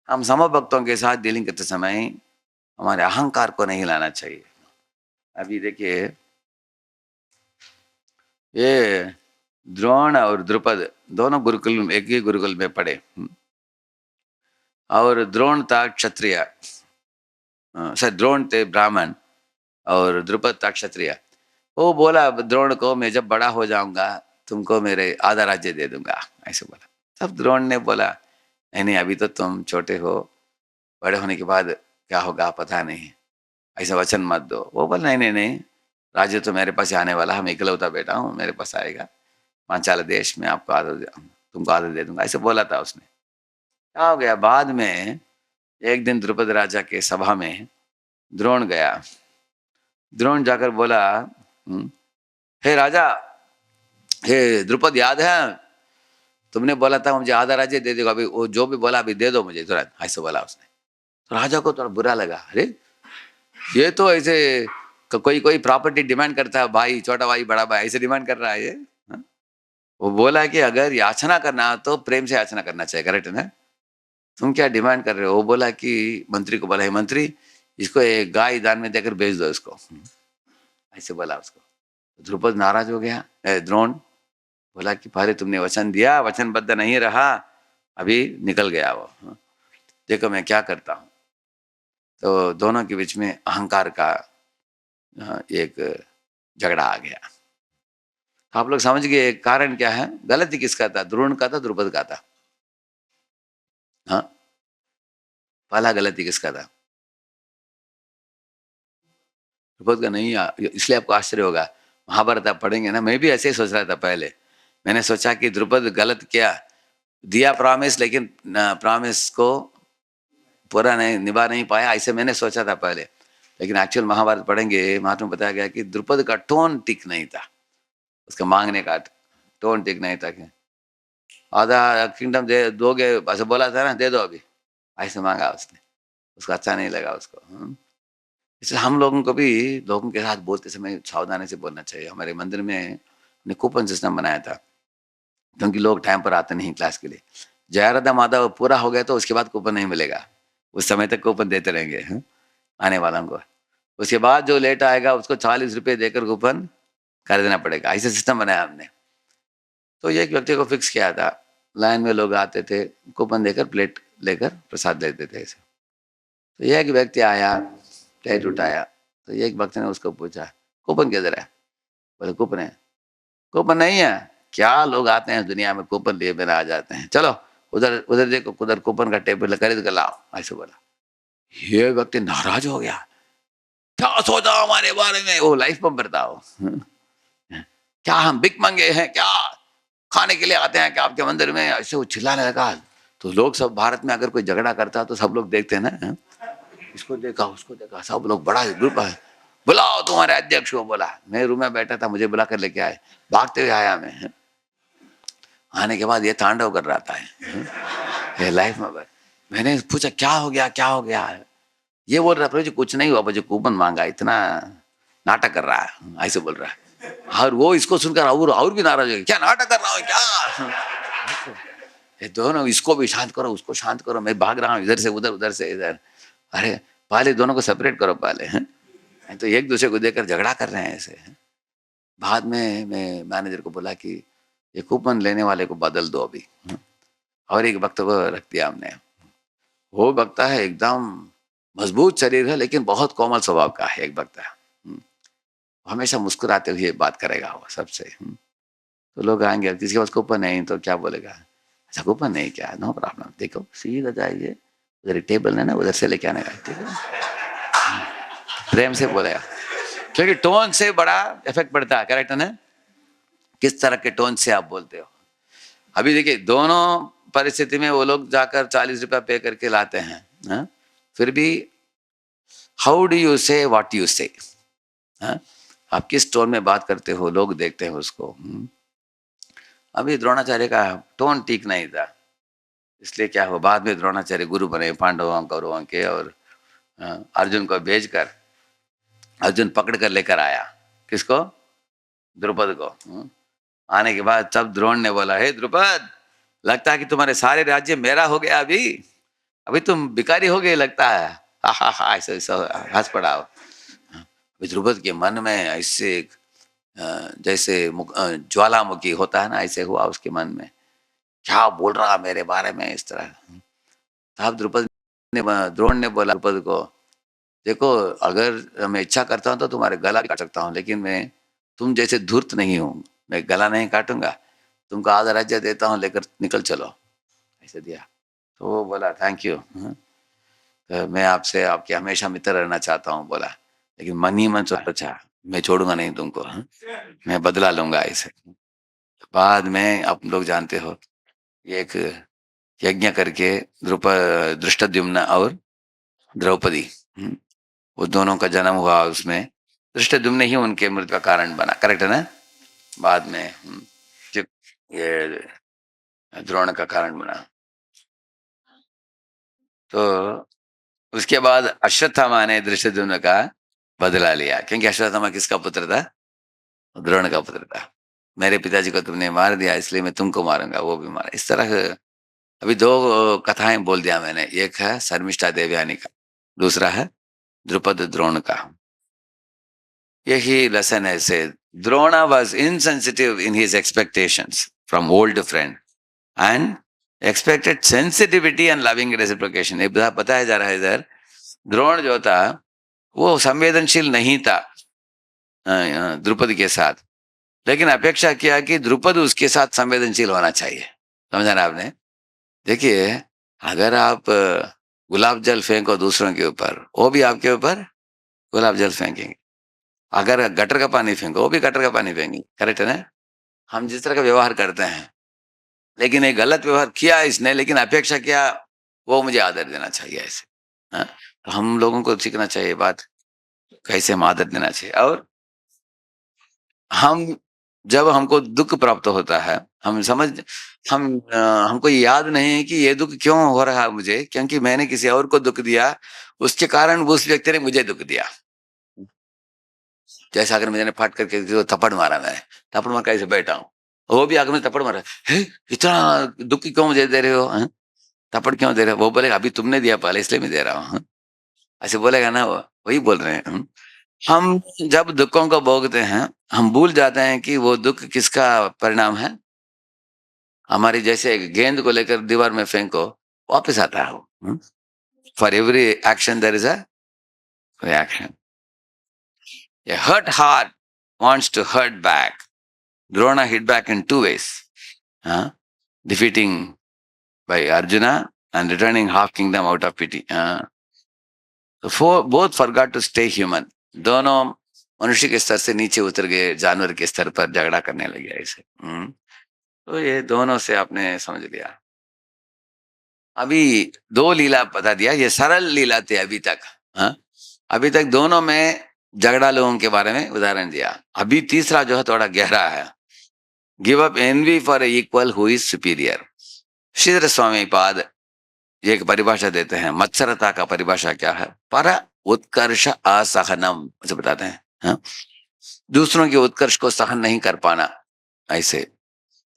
हम समभक्तों के साथ डीलिंग करते समय हमारे अहंकार को नहीं लाना चाहिए। अभी देखिए, ये द्रोण और द्रुपद दोनों गुरुकुल, एक ही गुरुकुल में पढ़े, और द्रोण था क्षत्रिय, सर द्रोण थे ब्राह्मण और द्रुपद था क्षत्रिय। वो बोला द्रोण को, मैं जब बड़ा हो जाऊंगा तुमको मेरे आधा राज्य दे दूंगा, ऐसे बोला। तब द्रोण ने बोला नहीं नहीं, अभी तो तुम छोटे हो, बड़े होने के बाद क्या होगा पता नहीं, ऐसा वचन मत दो। वो बोला नहीं नहीं नहीं, राज्य तो मेरे पास आने वाला, हम इकलौता बेटा हूँ, मेरे पास आएगा, पांचाल देश में आपको तुमको आदर दे दूंगा, ऐसे बोला था उसने। क्या हो गया बाद में एक दिन द्रुपद राजा के सभा में द्रोण गया। द्रोण जाकर बोला, हे राजा, हे द्रुपद, याद है तुमने बोला था मुझे आधा राज्य दे देगा, अभी वो जो भी बोला अभी दे दो मुझे तुरंत, ऐसे बोला उसने। तो राजा को थोड़ा बुरा लगा, अरे ये तो ऐसे कोई कोई प्रॉपर्टी डिमांड करता है, भाई, छोटा भाई, बड़ा भाई, ऐसे डिमांड कर रहा है ये। हाँ? वो बोला कि अगर याचना करना तो प्रेम से याचना करना चाहिए, करेक्ट है ना? तुम क्या डिमांड कर रहे हो? वो बोला कि मंत्री को बोला, हे मंत्री, इसको एक गाय दान में देकर भेज दो इसको, ऐसे बोला उसको। द्रुपद नाराज हो गया। द्रोण बोला कि पहले तुमने वचन दिया, वचनबद्ध नहीं रहा, अभी निकल गया वो। देखो मैं क्या करता हूँ। तो दोनों के बीच में अहंकार का एक झगड़ा आ गया। आप लोग समझ गए कारण क्या है? गलती किसका था? द्रोण का था, द्रुपद का था? हाँ, पहला गलती किसका था? द्रुपद का नहीं। इसलिए आपको आश्चर्य होगा, महाभारत आप पढ़ेंगे ना, मैं भी ऐसे ही सोच रहा था पहले। मैंने सोचा कि द्रुपद गलत किया, दिया प्रॉमिस, लेकिन प्रॉमिस को पूरा नहीं निभा नहीं पाया, ऐसे मैंने सोचा था पहले। लेकिन एक्चुअल महाभारत पढ़ेंगे, महात्मा बताया गया कि द्रुपद का टोन ठीक नहीं था, उसका मांगने का टोन ठीक नहीं था कि आधा किंगडम दे दोगे, ऐसे बोला था ना, दे दो अभी, ऐसे मांगा उसने। उसको अच्छा नहीं लगा उसको। इसलिए हम लोगों को भी लोगों के साथ बोलते समय सावधानी से बोलना चाहिए। हमारे मंदिर में हमने कूपन सिस्टम बनाया था, क्योंकि लोग टाइम पर आते नहीं क्लास के लिए। जया राधा माधव पूरा हो गया तो उसके बाद कूपन नहीं मिलेगा, उस समय तक कूपन देते रहेंगे आने वालों को। उसके बाद जो लेट आएगा उसको 40 रुपये देकर कूपन खरीदना पड़ेगा, ऐसे सिस्टम बनाया हमने। तो एक व्यक्ति को फिक्स किया था, लाइन में लोग आते थे, कूपन देकर प्लेट लेकर प्रसाद लेते थे ऐसे। तो एक व्यक्ति आया, प्लेट उठाया, तो एक भक्त ने उसको पूछा, कूपन किधर है? बोले कूपन है। कूपन नहीं है? क्या लोग आते हैं दुनिया में, कूपन लिए बिना आ जाते हैं, चलो उधर उधर देखो, उधर कूपन का टेबल खरीद कर लाओ, ऐसे बोला। ये व्यक्ति नाराज हो गया, क्या सोचा हमारे बारे में? वो लाइफ पंप भरता हो, क्या हम भिख मंगे हैं क्या? खाने के लिए आते हैं क्या आपके मंदिर में? ऐसे वो चिल्लाने लगा। तो लोग सब, भारत में अगर कोई झगड़ा करता तो सब लोग देखते हैं ना, इसको देखा उसको देखा, सब लोग, बड़ा ग्रुप है, बुलाओ तुम्हारे अध्यक्ष को। बोला, मैं रूम में बैठा था, मुझे बुला कर लेके आए, भागते हुए आया मैं। आने के बाद ये तांडव कर रहा था ये लाइफ में। मैंने पूछा क्या हो गया, क्या हो गया? ये बोल रहा, प्रभु जी कुछ नहीं हुआ, मुझे कूपन मांगा, इतना नाटक कर रहा है, ऐसे बोल रहा है। और वो इसको सुनकर और भी नाराज हो गया, क्या नाटक कर रहा हूँ क्या? ये दोनों, इसको भी शांत करो, उसको शांत करो, मैं भाग रहा हूँ इधर से उधर, उधर से इधर। अरे पहले दोनों को सेपरेट करो पहले, हैं तो एक दूसरे को देखकर झगड़ा कर रहे हैं ऐसे। बाद में मैं मैनेजर को बोला कि ये कूपन लेने वाले को बदल दो अभी, और एक वक्त को रख दिया हमने। वो वक्ता है एकदम मजबूत शरीर है, लेकिन बहुत कोमल स्वभाव का है एक वक्ता। हमेशा मुस्कुराते हुए बात करेगा वो सबसे। तो लोग आएंगे, किसी के पास कूपन नहीं तो क्या बोलेगा, अच्छा कूपन नहीं, क्या, नो प्रॉब्लम, देखो सीधा जाइए, उधर एक टेबल है ना, उधर से लेके आने का, ठीक है, प्रेम से बोलेगा, क्योंकि टोन से बड़ा इफेक्ट पड़ता है, करेक्ट है ना? किस तरह के टोन से आप बोलते हो। अभी देखिए, दोनों परिस्थिति में वो लोग जाकर 40 रुपया पे करके लाते हैं, हा? फिर भी हाउ डू यू से व्हाट यू से, आप किस टोन में बात करते हो, लोग देखते हैं उसको। अभी द्रोणाचार्य का टोन ठीक नहीं था, इसलिए क्या हुआ, बाद में द्रोणाचार्य गुरु बने पांडवों कौरवों के, और अर्जुन को भेजकर, अर्जुन पकड़ कर लेकर आया किसको? द्रुपद को। आने के बाद तब द्रोण ने बोला, हे द्रुपद, लगता है कि तुम्हारे सारे राज्य मेरा हो गया, अभी अभी तुम भिखारी हो गए लगता है। हा हा हा, ऐसा ऐसा हंस पड़ा हो। द्रुपद के मन में ऐसे जैसे ज्वालामुखी होता है ना, ऐसे हुआ उसके मन में, क्या बोल रहा मेरे बारे में इस तरह। तब द्रुपद ने, द्रोण ने बोला द्रुपद को, देखो अगर मैं इच्छा करता हूँ तो तुम्हारे गला काट सकता हूँ, लेकिन मैं तुम जैसे धूर्त नहीं हूँ, मैं गला नहीं काटूंगा, तुमको आधा राज्य देता हूँ, लेकर निकल चलो, ऐसे दिया। तो वो बोला थैंक यू, तो मैं आपसे आपके हमेशा मित्र रहना चाहता हूँ बोला, लेकिन मन ही मन सोचा मैं छोड़ूंगा नहीं तुमको, मैं बदला लूंगा इसे। बाद में आप लोग जानते हो, एक यज्ञ करके दृष्टद्युम्न और द्रौपदी, वो दोनों का जन्म हुआ उसमें। दृष्टद्युम्न ही उनके मृत्यु का कारण बना, करेक्ट है ना? बाद में ये द्रोण का कारण बना। तो उसके बाद अश्वत्थामा ने दृष्टद्युम्न का बदला लिया, क्योंकि अश्वत्थामा किसका पुत्र था? द्रोण का पुत्र था। मेरे पिताजी को तुमने मार दिया इसलिए मैं तुमको मारूंगा, वो भी मारा। इस तरह अभी दो कथाएं बोल दिया मैंने, एक है शर्मिष्ठा देवयानी का, दूसरा है द्रुपद द्रोण का। यही लेसन है से Drona was insensitive in his expectations from old friend and expected sensitivity and loving reciprocation. बताया जा रहा है इधर, द्रोण जो था वो संवेदनशील नहीं था द्रुपद के साथ, लेकिन अपेक्षा किया कि द्रुपद उसके साथ संवेदनशील होना चाहिए। समझा ना आपने? देखिए, अगर आप गुलाब जल फेंको दूसरों के ऊपर, वो भी आपके ऊपर गुलाब जल फेंकेंगे। अगर गटर का पानी फेंको, वो भी गटर का पानी फेंकेंगे। करेक्ट है ना? हम जिस तरह का व्यवहार करते हैं, लेकिन एक गलत व्यवहार किया इसने, लेकिन अपेक्षा किया वो मुझे आदर देना चाहिए ऐसे। हाँ? तो हम लोगों को सीखना चाहिए बात, कैसे हम आदर देना चाहिए। और हम जब हमको दुख प्राप्त होता है, हम समझ हम हमको याद नहीं है कि ये दुख क्यों हो रहा है मुझे, क्योंकि मैंने किसी और को दुख दिया, उसके कारण उस व्यक्ति ने मुझे दुख दिया। जैसे अगर मैंने फट करके किसी को थप्पड़ मारा, मैंने थप्पड़ मार कैसे बैठा हूँ, वो भी आगे में थप्पड़ मारा, "हे, इतना दुख क्यों मुझे दे रहे हो, हैं? थप्पड़ क्यों दे रहे हो?" वो बोलेगा अभी तुमने दिया पहले इसलिए मैं दे रहा हूँ। ऐसे बोलेगा ना वो, वही बोल रहे हैं। हम जब दुखों को भोगते हैं, हम भूल जाते हैं कि वो दुख किसका परिणाम है। हमारी जैसे गेंद को लेकर दीवार में फेंको, वापस आता है वो। For every action there is a reaction. A hurt heart wants to hurt back. Drona hit back in two ways, huh? Defeating by Arjuna and returning half kingdom out of pity. Both forgot to stay human. दोनों मनुष्य के स्तर से नीचे उतर गए, जानवर के स्तर पर झगड़ा करने लगे ऐसे। तो ये दोनों से आपने समझ लिया। अभी दो लीला बता दिया, ये सरल लीला थे अभी तक। हाँ, अभी तक दोनों में झगड़ा लोगों के बारे में उदाहरण दिया। अभी तीसरा जो है थोड़ा गहरा है। Give up envy for equal who is superior. Shridhar Swami पाद एक परिभाषा देते हैं, मत्सरता का परिभाषा क्या है? पर उत्कर्ष असहनम ऐसे बताते हैं। हाँ? दूसरों के उत्कर्ष को सहन नहीं कर पाना ऐसे।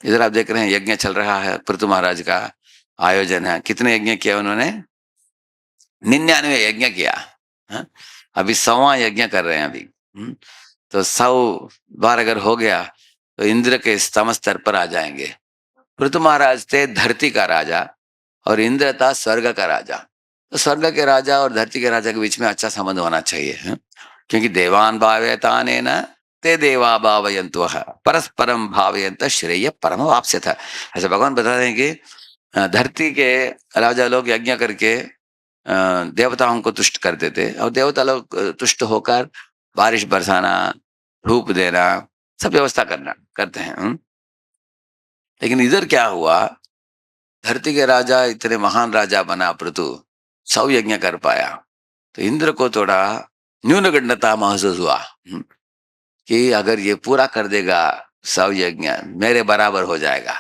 इधर आप देख रहे हैं यज्ञ चल रहा है, पृथु महाराज का आयोजन है। कितने यज्ञ किया उन्होंने? 99 यज्ञ किया। हाँ? अभी 100वां यज्ञ कर रहे हैं अभी। तो 100 बार अगर हो गया तो इंद्र के स्तम स्तर पर आ जाएंगे। पृथु महाराज थे धरती का राजा और इंद्र था स्वर्ग का राजा। तो स्वर्ग के राजा और धरती के राजा के बीच में अच्छा संबंध होना चाहिए है? क्योंकि देवान भावयतानेन ते देवा भावयन्तु परस्परम भावयन्त श्रेय परम वाप्स्य था। ऐसे भगवान बताते हैं कि धरती के राजा लोग यज्ञ करके देवताओं को तुष्ट करते थे, और देवता लोग तुष्ट होकर बारिश बरसाना, धूप देना, सब व्यवस्था करना करते हैं। लेकिन इधर क्या हुआ, धरती के राजा इतने महान राजा बना पृथु, 100 यज्ञ कर पाया, तो इंद्र को थोड़ा न्यूनगंडता महसूस हुआ कि अगर ये पूरा कर देगा 100 यज्ञ, मेरे बराबर हो जाएगा,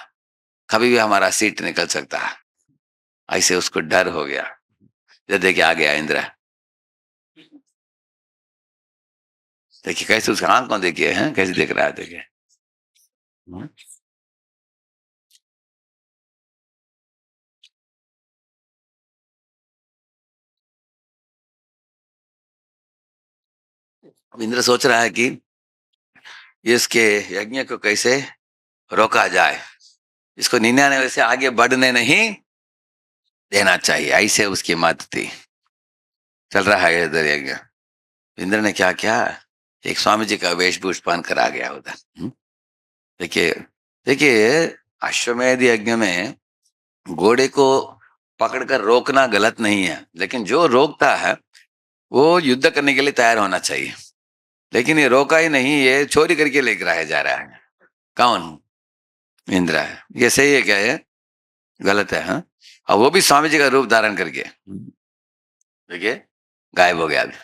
कभी भी हमारा सीट निकल सकता है। ऐसे उसको डर हो गया। इधर देखिए आ गया इंद्र, देखिए कैसे उसका आंख को देखिए हैं, कैसे देख रहा है देखिए। अब इंद्र सोच रहा है कि इसके यज्ञ को कैसे रोका जाए, इसको 99 से आगे बढ़ने नहीं देना चाहिए, ऐसे उसकी मत थी। चल रहा है इधर यज्ञ। इंद्र ने क्या किया, एक स्वामी जी का वेशभूष पहन कर आ गया उधर। देखिए देखिए, अश्वमेध यज्ञ में घोड़े को पकड़कर रोकना गलत नहीं है, लेकिन जो रोकता है वो युद्ध करने के लिए तैयार होना चाहिए। लेकिन ये रोका ही नहीं, ये चोरी करके लेकर आया जा रहा है। कौन? इंद्र है। ये सही है क्या? ये गलत है? हाँ, और वो भी स्वामी जी का रूप धारण करके देखिए गायब हो गया। अभी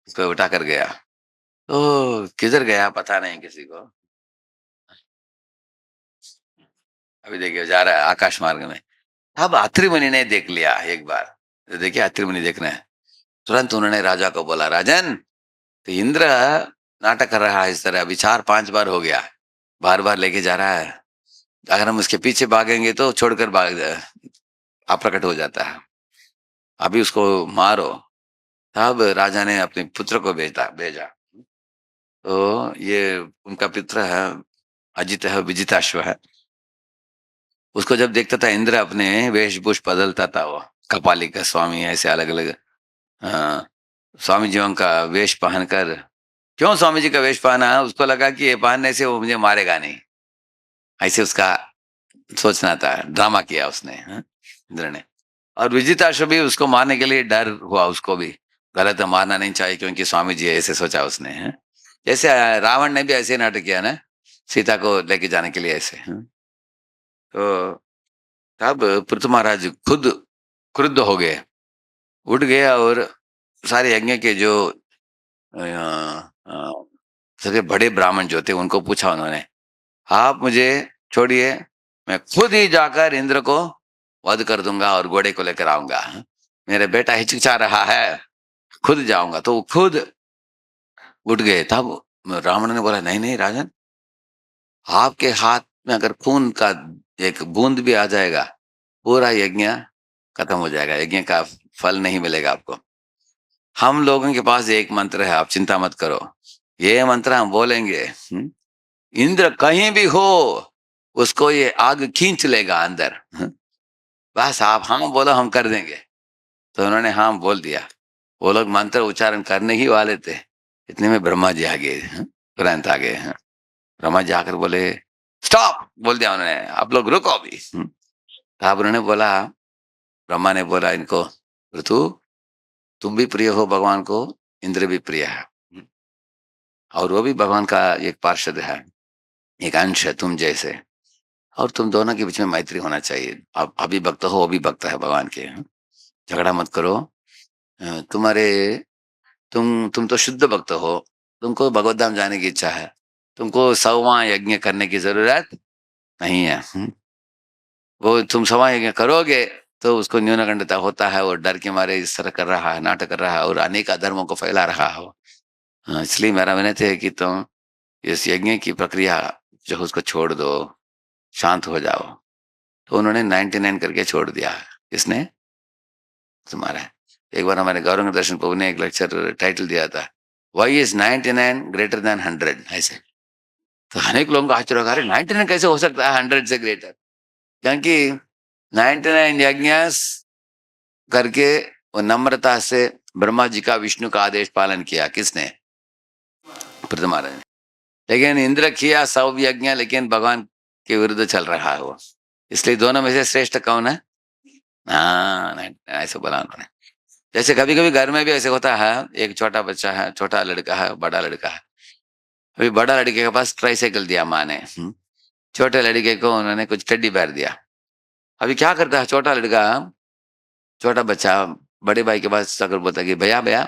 उसको उठा कर गया तो किधर गया पता नहीं किसी को। अभी देखिए जा रहा है आकाश मार्ग में। अब अत्रि मुनि ने देख लिया एक बार। तो देखिए अत्रि मुनि देख रहे हैं। तुरंत उन्होंने राजा को बोला, राजन तो इंद्र नाटक कर रहा है इस तरह, अभी 4-5 बार हो गया, बार बार लेके जा रहा है। अगर हम उसके पीछे भागेंगे तो छोड़कर भाग अप्रकट हो जाता है, अभी उसको मारो। तब राजा ने अपने पुत्र को भेजा भेजा। तो ये उनका पुत्र है, अजित है, विजिताश्व है। उसको जब देखता था इंद्र अपने वेशभूष बदलता था, वो कपाली का स्वामी ऐसे अलग अलग स्वामी जीवन का वेश पहनकर। क्यों स्वामी जी का वेश पहना है? उसको लगा कि ये पहनने से वो मुझे मारेगा नहीं, ऐसे उसका सोचना था। ड्रामा किया उसने, इंद्र ने। और विजिताश्व भी उसको मारने के लिए डर हुआ उसको भी, गलत है, मारना नहीं चाहिए क्योंकि स्वामी जी ऐसे सोचा उसने, जैसे रावण ने भी ऐसे नाटक किया ना, सीता को लेके जाने के लिए ऐसे, तो तब पृथु महाराज खुद क्रुद्ध हो गए, उठ गए और सारे यज्ञ के जो अ, अ, सबसे बड़े ब्राह्मण जो थे उनको पूछा उन्होंने, आप मुझे छोड़िए, मैं खुद ही जाकर इंद्र को वध कर दूंगा और घोड़े को लेकर आऊंगा। मेरा बेटा हिचकिचा रहा है, खुद जाऊंगा। तो वो खुद उठ गए। तब रावण ने बोला, नहीं नहीं राजन, आपके हाथ में अगर खून का एक बूंद भी आ जाएगा, पूरा यज्ञ खत्म हो जाएगा, यज्ञ का फल नहीं मिलेगा आपको। हम लोगों के पास एक मंत्र है, आप चिंता मत करो, ये मंत्र हम बोलेंगे, इंद्र कहीं भी हो उसको ये आग खींच लेगा अंदर, बस आप हाँ बोलो, हम कर देंगे। तो उन्होंने हाँ बोल दिया। वो लोग मंत्र उच्चारण करने ही वाले थे, इतने में ब्रह्मा जी आ गए, तुरंत आ गए। ब्रह्मा जी आकर बोले, स्टॉप, बोल दिया उन्होंने, आप लोग रुको अभी। तब उन्होंने बोला, ब्रह्मा ने बोला इनको, ऋतु तुम भी प्रिय हो भगवान को, इंद्र भी प्रिय है, और वो भी भगवान का एक पार्षद है, एक अंश है तुम जैसे, और तुम दोनों के बीच में मैत्री होना चाहिए। अब अभी भक्त हो, वो भी भक्त है भगवान के, झगड़ा मत करो। तुम्हारे तुम तो शुद्ध भक्त हो, तुमको भगवत धाम जाने की इच्छा है, तुमको 100वां यज्ञ करने की जरूरत नहीं है। वो तुम 100वां यज्ञ करोगे तो उसको न्यूनगंडता होता है, वो डर के मारे इस तरह कर रहा है, नाटक कर रहा है और अनेक अधर्मों को फैला रहा हो। इसलिए मेरा विनती है कि तुम इस यज्ञ की प्रक्रिया जो उसको छोड़ दो, शांत हो जाओ। तो उन्होंने 99 करके छोड़ दिया। किसने? तुम्हारा। एक बार हमारे गौरंग दर्शन प्रभु ने एक लेक्चर टाइटल दिया था, वाई इज 99 ग्रेटर देन 100, ऐसे। तो अनेक लोगों का आश्चर्य होगा, अरे 99 कैसे हो सकता है 100 से ग्रेटर? क्योंकि 99 यज्ञ करके वो नम्रता से ब्रह्मा जी का विष्णु का आदेश पालन किया। किसने? पृथु महाराज ने। लेकिन इंद्र किया 100 यज्ञ, लेकिन भगवान के विरुद्ध चल रहा है वो। इसलिए दोनों में से श्रेष्ठ कौन है? हाँ, ऐसे बोला उन्होंने। जैसे कभी कभी घर में भी ऐसे होता है, एक छोटा बच्चा है, छोटा लड़का है, बड़ा लड़का है। अभी बड़ा लड़के के पास ट्राईसाइकिल दिया माँ ने, छोटे लड़के को उन्होंने कुछ टेडी बेयर दिया। अभी क्या करता है छोटा लड़का, छोटा बच्चा बड़े भाई के पास जाकर बोलता है कि भैया भैया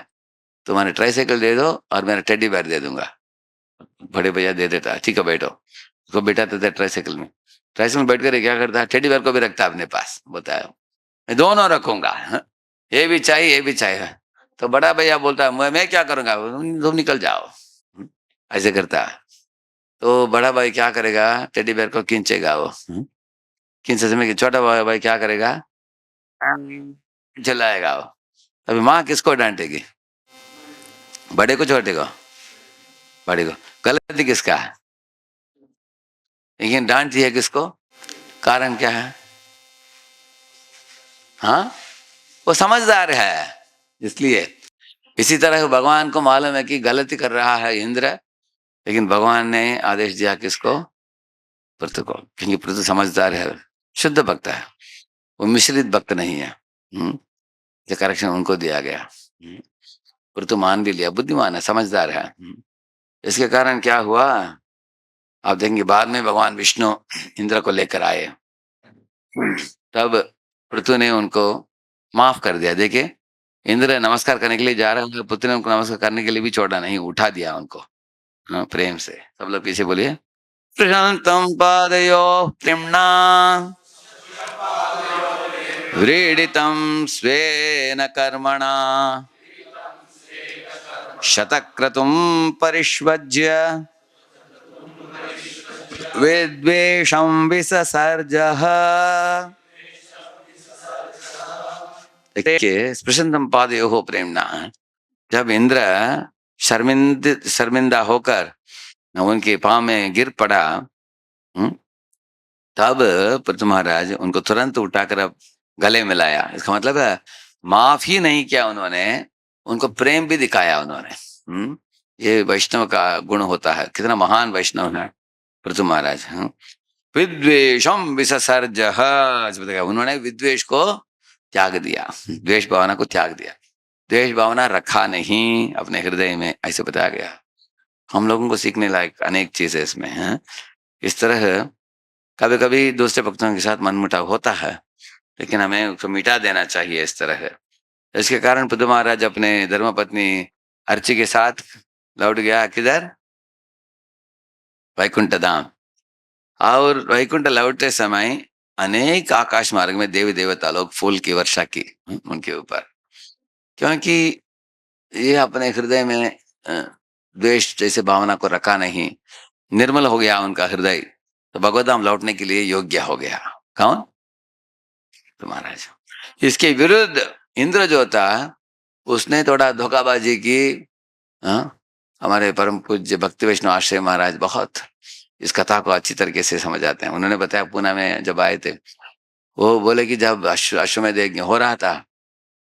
तुम्हारे ट्राईसाइकिल दे दो और मेरा टेडी बेयर दे दूंगा। बड़े भैया दे देता है, ठीक है बैठो। उसको बैठाते थे ट्राईसाइकिल में। ट्राईसाइकिल में बैठ कर क्या करता है, टेडी बेयर को भी रखता है अपने पास, बोलता है मैं दोनों रखूंगा, ये भी चाहिए ये भी चाहिए। तो बड़ा भैया बोलता है मैं क्या करूंगा, तुम निकल जाओ, ऐसे करता है। तो बड़ा भाई क्या करेगा, टेडी बेयर को खींचेगा वो, खींचते समय छोटा भाई क्या करेगा, जलाएगा वो। अभी माँ किसको डांटेगी, बड़े को छोटे को? बड़े को। गलती किसका है? लेकिन डांटती है किसको? कारण क्या है? हाँ, वो समझदार है इसलिए। इसी तरह भगवान को मालूम है कि गलती कर रहा है इंद्र, लेकिन भगवान ने आदेश दिया किसको? पृथु को, क्योंकि पृथु समझदार है, शुद्ध भक्त है, वो मिश्रित भक्त नहीं है। ये करेक्शन उनको दिया गया। पृथु मान भी लिया, बुद्धिमान है, समझदार है। इसके कारण क्या हुआ, आप देखेंगे बाद में भगवान विष्णु इंद्र को लेकर आए। तब पृथु ने उनको माफ़ कर दिया। देखिए, इंद्र नमस्कार करने के लिए जा रहे हैं, पृथु ने उनको नमस्कार करने के लिए भी छोड़ा नहीं, उठा दिया उनको। हाँ, प्रेम से। सब लोग पीछे बोलिए। प्रशान्तं पादयोः प्रेम्णा व्रीडितं स्वेन कर्मणा शतक्रतुं परिष्वज्य विद्वेषं विससर्जः। देखिए, स्पृशन्तं पादयोः प्रेम्णा, जब इंद्र शर्मिंदा होकर उनके पाँव में गिर पड़ा, हुँ? तब पृथु महाराज उनको तुरंत उठाकर अब गले मिलाया। इसका मतलब है माफ ही नहीं किया उन्होंने, उनको प्रेम भी दिखाया उन्होंने। ये वैष्णव का गुण होता है। कितना महान वैष्णव है पृथु महाराज। विद्वेषम विससर्जः, उन्होंने विद्वेष को त्याग दिया, द्वेष भावना को त्याग दिया, द्वेष भावना रखा नहीं अपने हृदय में, ऐसे बताया गया। हम लोगों को सीखने लायक अनेक चीजें इसमें हैं। इस तरह कभी-कभी दूसरे भक्तों के साथ मनमुटाव होता है, लेकिन हमें उसको मिटा देना चाहिए इस तरह है। इसके कारण पृथु महाराज अपने धर्मपत्नी अर्ची के साथ लौट गया किधर? वैकुंठ धाम। और वैकुंठ लौटते समय अनेक आकाश मार्ग में देवी देवता लोग फूल की वर्षा की उनके ऊपर, क्योंकि ये अपने हृदय में द्वेष जैसे भावना को रखा नहीं, निर्मल हो गया उनका हृदय, तो भगवत धाम लौटने के लिए योग्य हो गया। कौन? तो महाराज। इसके विरुद्ध इंद्र जो था, उसने थोड़ा धोखाबाजी की। हाँ? हमारे परम पूज्य भक्ति वैष्णव आश्रय महाराज बहुत इस कथा को अच्छी तरीके से समझ आते हैं। उन्होंने बताया, पूना में जब आए थे, वो बोले कि जब अश्वमेध यज्ञ हो रहा था,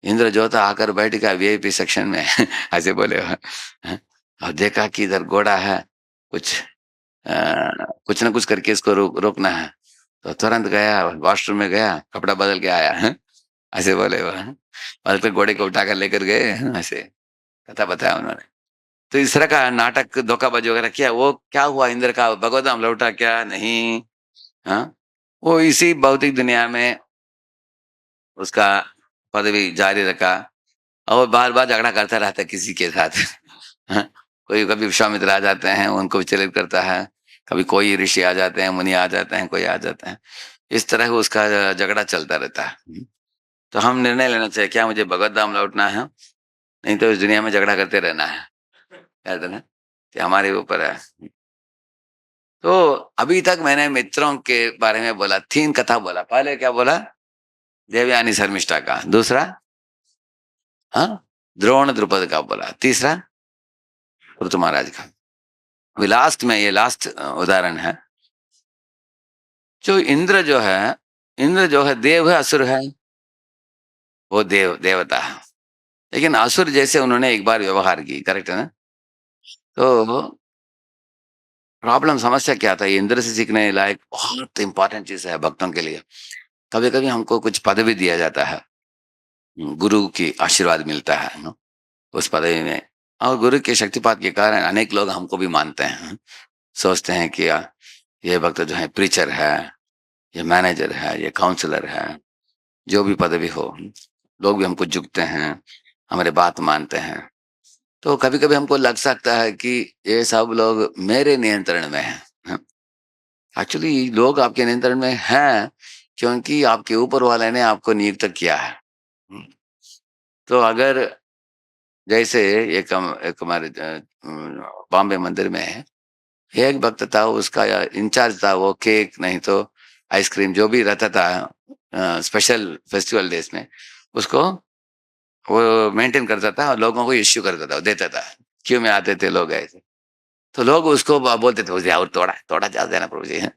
इंद्र जो था आकर बैठ गया वीआईपी सेक्शन में ऐसे बोले। और देखा कि इधर घोड़ा है, कुछ कुछ ना कुछ करके इसको रोकना है, तो तुरंत गया वॉशरूम में, गया कपड़ा बदल के आया है, ऐसे बोले वो। और फिर घोड़े को उठाकर लेकर गए, ऐसे कथा बताया उन्होंने। तो इस तरह का नाटक धोखाबाजी वगैरह किया। वो क्या हुआ, इंद्र का भगवत धाम लौटा क्या? नहीं। हाँ, वो इसी भौतिक दुनिया में उसका पदवी जारी रखा, और बार बार झगड़ा करता रहता है किसी के साथ। हाँ? कोई कभी विश्वामित्र आ जाते हैं, उनको विचलित करता है, कभी कोई ऋषि आ जाते हैं, मुनि आ जाते हैं, कोई आ जाते हैं, इस तरह उसका झगड़ा चलता रहता है। तो हम निर्णय लेना चाहिए, क्या मुझे भगवत धाम लौटना है, नहीं तो इस दुनिया में झगड़ा करते रहना है। कहते हैं ना, कि हमारे ऊपर है। तो अभी तक मैंने मित्रों के बारे में बोला, 3 कथा बोला। पहले क्या बोला? देवयानी शर्मिष्ठा का। दूसरा द्रोण द्रुपद का बोला। तीसरा पृथु महाराज का। अभी लास्ट में, ये लास्ट उदाहरण है। जो इंद्र जो है देव है, असुर है? वो देवता है, लेकिन असुर जैसे उन्होंने एक बार व्यवहार की, करेक्ट है ना? तो प्रॉब्लम, समस्या क्या था? ये इंद्र से सीखने लायक बहुत इंपॉर्टेंट चीज है भक्तों के लिए। कभी कभी हमको कुछ पदवी दिया जाता है, गुरु की आशीर्वाद मिलता है ना, उस पदवी में, और गुरु के शक्तिपात के कारण अनेक लोग हमको भी मानते हैं, सोचते हैं कि ये भक्त जो है प्रीचर है, ये मैनेजर है, ये काउंसलर है, जो भी पदवी हो, लोग भी हमको झुकते हैं, हमारे बात मानते हैं। तो कभी कभी हमको लग सकता है कि ये सब लोग मेरे नियंत्रण में हैं। एक्चुअली लोग आपके नियंत्रण में हैं, क्योंकि आपके ऊपर वाले ने आपको नियुक्त किया है। हम्म, तो अगर जैसे एक हमारे बॉम्बे मंदिर में है, एक भक्त था, उसका इंचार्ज था, वो केक नहीं तो आइसक्रीम जो भी रहता था स्पेशल फेस्टिवल डेज में, उसको वो मेंटेन करता था और लोगों को इश्यू करता था, देता था। क्यों में आते थे लोग ऐसे, तो लोग उसको बोलते थे, प्रभु जी और थोड़ा थोड़ा ज्यादा देना प्रभु जी है।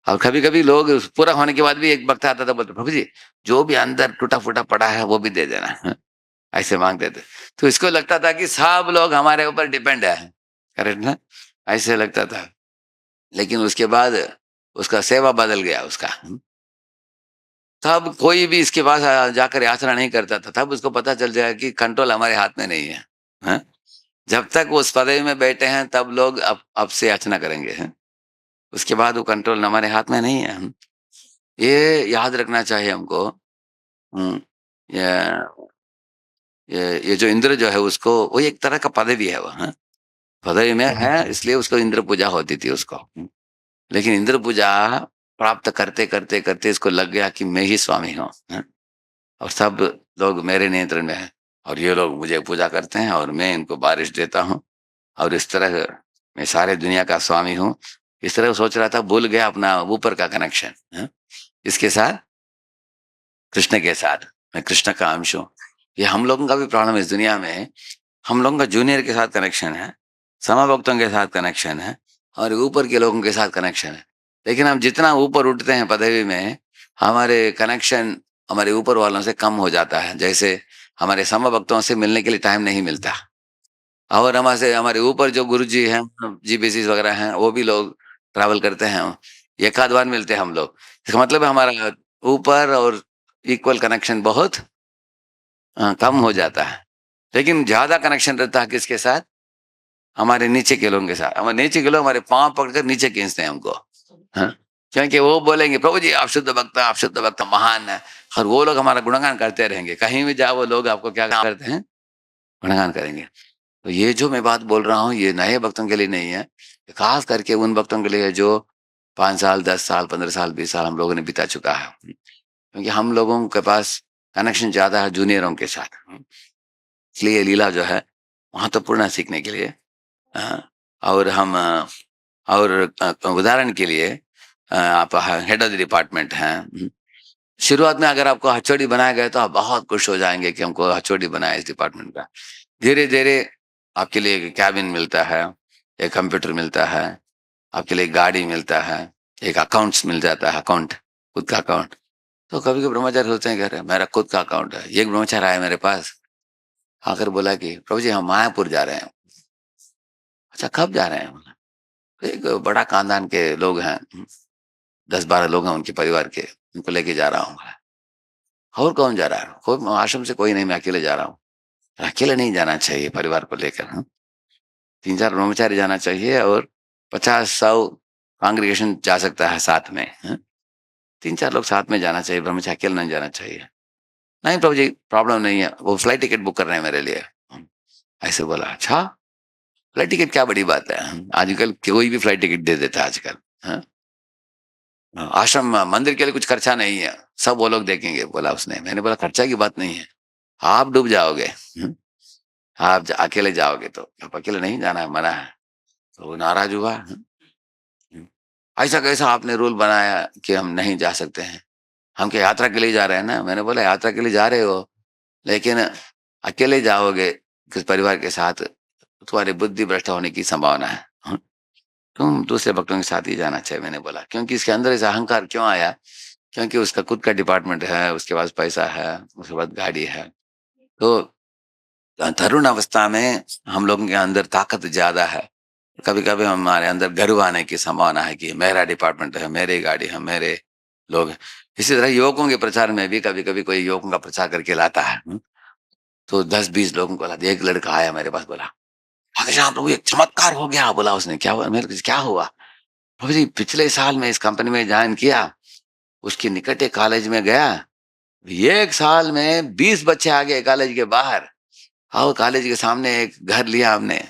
और कभी कभी लोग पूरा होने के बाद भी एक भक्त आता था, बोलते प्रभु जी जो भी अंदर टूटा फूटा पड़ा है वो भी दे देना, ऐसे मांगते थे। तो इसको लगता था कि सब लोग हमारे ऊपर डिपेंड है, करेक्ट ना? ऐसे लगता था। लेकिन उसके बाद उसका सेवा बदल गया उसका। तब कोई भी इसके पास जाकर याचना नहीं करता था। तब उसको पता चल जाएगा कि कंट्रोल हमारे हाथ में नहीं है, हैं? जब तक वो उस पदवी में बैठे हैं तब लोग अब से याचना करेंगे, हैं? उसके बाद वो कंट्रोल हमारे हाथ में नहीं है। ये याद रखना चाहिए हमको। हुँ, ये ये जो इंद्र जो है उसको वो एक तरह का पदवी है वो, हाँ? पदवी में है इसलिए उसको इंद्र पूजा होती थी उसको। लेकिन इंद्र पूजा प्राप्त करते इसको लग गया कि मैं ही स्वामी हूँ, हाँ? और सब लोग मेरे नियंत्रण में हैं और ये लोग मुझे पूजा करते हैं और मैं इनको बारिश देता हूँ और इस तरह मैं सारे दुनिया का स्वामी हूँ। इस तरह वो सोच रहा था, भूल गया अपना ऊपर का कनेक्शन, हाँ? इसके साथ, कृष्ण के साथ, मैं कृष्ण का अंश हूँ। ये हम लोगों का भी प्रॉब्लम है इस दुनिया में, हम लोगों का जूनियर के साथ कनेक्शन है, समभक्तों के साथ कनेक्शन है और ऊपर के लोगों के साथ कनेक्शन है। लेकिन हम जितना ऊपर उठते हैं पदवी में, हमारे कनेक्शन हमारे ऊपर वालों से कम हो जाता है। जैसे हमारे समभक्तों से मिलने के लिए टाइम नहीं मिलता और हमारे ऊपर जो गुरुजी हैं, जीपीसी वगैरह हैं, वो भी लोग ट्रैवल करते हैं, एक आध बार मिलते हैं हम लोग। इसका मतलब है हमारा ऊपर और इक्वल कनेक्शन बहुत कम हो जाता है। लेकिन ज़्यादा कनेक्शन रहता है किसके साथ? हमारे नीचे के लोगों के साथ। हमारे नीचे के लोग हमारे पाँव पकड़कर नीचे खींचते हैं हमको, हाँ? क्योंकि वो बोलेंगे, प्रभु जी आप शुद्ध भक्त हैं, आप शुद्ध भक्त महान है, और वो लोग हमारा गुणगान करते रहेंगे। कहीं भी जाओ वो लोग आपको क्या करते हैं? गुणगान करेंगे। तो ये जो मैं बात बोल रहा हूँ ये नए भक्तों के लिए नहीं है, खास करके उन भक्तों के लिए जो 5 साल, 10 साल, 15 साल, 20 साल हम लोगों ने बिता चुका है। क्योंकि हम लोगों के पास कनेक्शन ज़्यादा है जूनियरों के साथ। इसलिए ये लीला जो है महत्वपूर्ण है सीखने के लिए। अ, और हम और उदाहरण के लिए आप हेड ऑफ द डिपार्टमेंट हैं। शुरुआत में अगर आपको एचओडी बनाया गया तो आप बहुत खुश हो जाएँगे कि हमको एचओडी बनाया इस डिपार्टमेंट का। धीरे-धीरे आपके लिए एक केबिन मिलता है, एक कंप्यूटर मिलता है, आपके लिए एक गाड़ी मिलता है, एक अकाउंट्स मिल जाता है, अकाउंट, खुद का अकाउंट। तो कभी-कभी ब्रह्मचारी सोचते हैं कि अरे! मेरा खुद का अकाउंट है। एक ब्रह्मचारी आया मेरे पास, आकर बोला कि प्रभु जी हम मायापुर जा रहे हैं। अच्छा कब जा रहे हैं? बोला, एक बड़ा खानदान के लोग हैं, 10-12 लोग हैं उनके परिवार के, उनको लेके जा रहा हूँ। और कौन जा रहा है? कोई आश्रम से कोई नहीं, मैं अकेले जा रहा हूँ। अकेले नहीं जाना चाहिए परिवार को लेकर, हाँ? 3-4 ब्रह्मचारी जाना चाहिए और 50-100 कांग्रीगेशन जा सकता है साथ में, हाँ? 3-4 लोग साथ में जाना चाहिए, ब्रह्मचारी अकेले नहीं जाना चाहिए। नहीं प्रभु जी प्रॉब्लम नहीं है, वो फ्लाइट टिकट बुक कर रहे हैं मेरे लिए। ऐसे बोला, अच्छा फ्लाइट टिकट क्या बड़ी बात है? आजकल कोई भी फ्लाइट टिकट दे देता है आजकल, हाँ? आश्रम मंदिर के लिए कुछ खर्चा नहीं है, सब वो लोग देखेंगे बोला उसने। मैंने बोला खर्चा की बात नहीं है, आप डूब जाओगे, आप अकेले जाओगे तो। अब अकेले नहीं जाना है, मना है। तो वो नाराज हुआ, ऐसा कैसा आपने रूल बनाया कि हम नहीं जा सकते हैं? हम क्या यात्रा के लिए जा रहे हैं ना? मैंने बोला यात्रा के लिए जा रहे हो, लेकिन अकेले जाओगे किस परिवार के साथ, तुम्हारी बुद्धि भ्रष्ट होने की संभावना है। तुम दूसरे भक्तों के साथ ही जाना चाहिए, मैंने बोला। क्योंकि इसके अंदर ऐसा अहंकार क्यों आया? क्योंकि उसका खुद का डिपार्टमेंट है, उसके पास पैसा है, उसके पास गाड़ी है। तो तरुण अवस्था में हम लोगों के अंदर ताकत ज़्यादा है। कभी-कभी हमारे अंदर गर्व आने की संभावना है कि मेरा डिपार्टमेंट है, मेरी गाड़ी है, मेरे लोग हैं। इसी तरह युवकों के प्रचार में भी कभी-कभी कोई युवकों का प्रचार करके लाता है। तो 10-20 लोगों को लाते। एक लड़का आया मेरे पास, बोला, "फ़ादर साहब प्रभु एक चमत्कार हो गया।" बोला उसने। क्या हुआ? मैंने कहा, "क्या हुआ?" प्रभु जी पिछले साल मैं इस कंपनी में जॉइन किया, उसके निकट एक कॉलेज में गया, 1 साल में 20 बच्चे आ गए कॉलेज के बाहर और कॉलेज के सामने एक घर लिया हमने,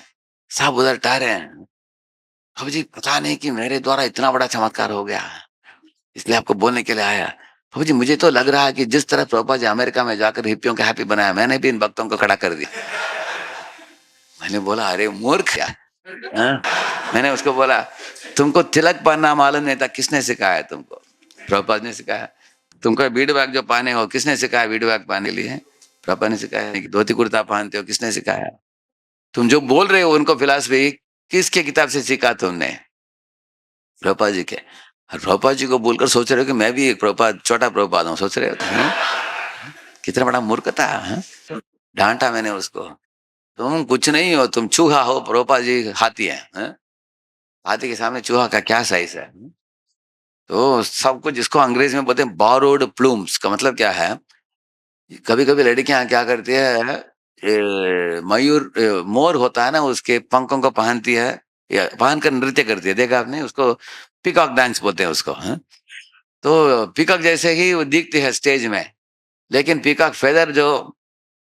सब उधर ठहरे हैं। प्रभु जी पता नहीं कि मेरे द्वारा इतना बड़ा चमत्कार हो गया, इसलिए आपको बोलने के लिए आया। प्रभु जी मुझे तो लग रहा है कि जिस तरह प्रभुपाद जी अमेरिका में जाकर हिप्पियों को हैप्पी बनाया, मैंने भी इन भक्तों को खड़ा कर दिया। मैंने बोला अरे मूर्ख क्या, हाँ? मैंने उसको बोला तुमको तिलक पहनना मालूम नहीं था, किसने सिखाया तुमको? प्रभुपाद ने सिखाया। तुमको बीड़ बैग जो पहने हो किसने सिखाया बीड़ बैग पहनने के लिए? प्रभुपाद ने सिखाया। कि धोती कुर्ता पहनते हो किसने सिखाया? तुम जो बोल रहे हो उनको फिलॉसफी किसके किताब से सीखा तुमने? प्रभुपाद जी के। और प्रभुपाद जी को बोलकर सोच रहे हो कि मैं भी एक प्रभुपाद, छोटा प्रभुपाद हूँ, सोच रहे हो? हैं? कितना बड़ा मूर्खता है। डांटा मैंने उसको, तुम कुछ नहीं हो, तुम चूहा हो, प्रभुपाद जी हाथी हैं। हाथी के सामने चूहा का क्या साइज है? तो सब कुछ जिसको अंग्रेजी में बोलते हैं बोरोड प्लूम्स का मतलब क्या है? कभी-कभी लड़कियां क्या करती है, मयूर मोर होता है ना उसके पंखों को पहनती है या पहनकर नृत्य करती है, देखा आपने उसको? पीकॉक डांस बोलते हैं उसको, हैं? तो पीकॉक जैसे ही वो दिखती है स्टेज में, लेकिन पीकॉक फेदर जो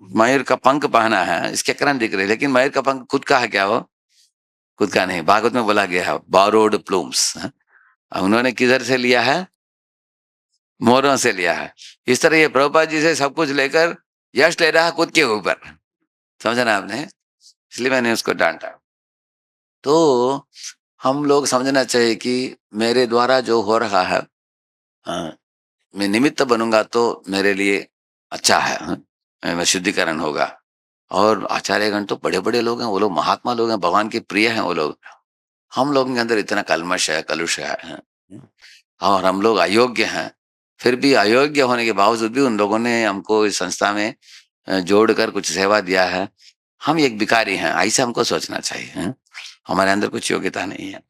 मयूर का पंख पहना है इसके कारण दिख रही है, लेकिन मयूर का पंख खुद का है क्या? वो खुद का नहीं। भागवत में बोला गया है बोरोड प्लूम्स। उन्होंने किधर से लिया है? मोरों से लिया है। इस तरह ये प्रभुपाद जी से सब कुछ लेकर यश ले रहा है खुद के ऊपर। समझा ना आपने? इसलिए मैंने उसको डांटा। तो हम लोग समझना चाहिए कि मेरे द्वारा जो हो रहा है, मैं निमित्त बनूंगा तो मेरे लिए अच्छा है। मैं शुद्धिकरण होगा। और आचार्यगण तो बड़े बड़े लोग हैं, वो लोग महात्मा लोग हैं, भगवान के प्रिय हैं वो लोग। हम लोगों के अंदर इतना कलमश है, कलुष है, और हम लोग अयोग्य हैं। फिर भी अयोग्य होने के बावजूद भी उन लोगों ने हमको इस संस्था में जोड़कर कुछ सेवा दिया है। हम एक भिखारी हैं, ऐसे हमको सोचना चाहिए। हमारे अंदर कुछ योग्यता नहीं है।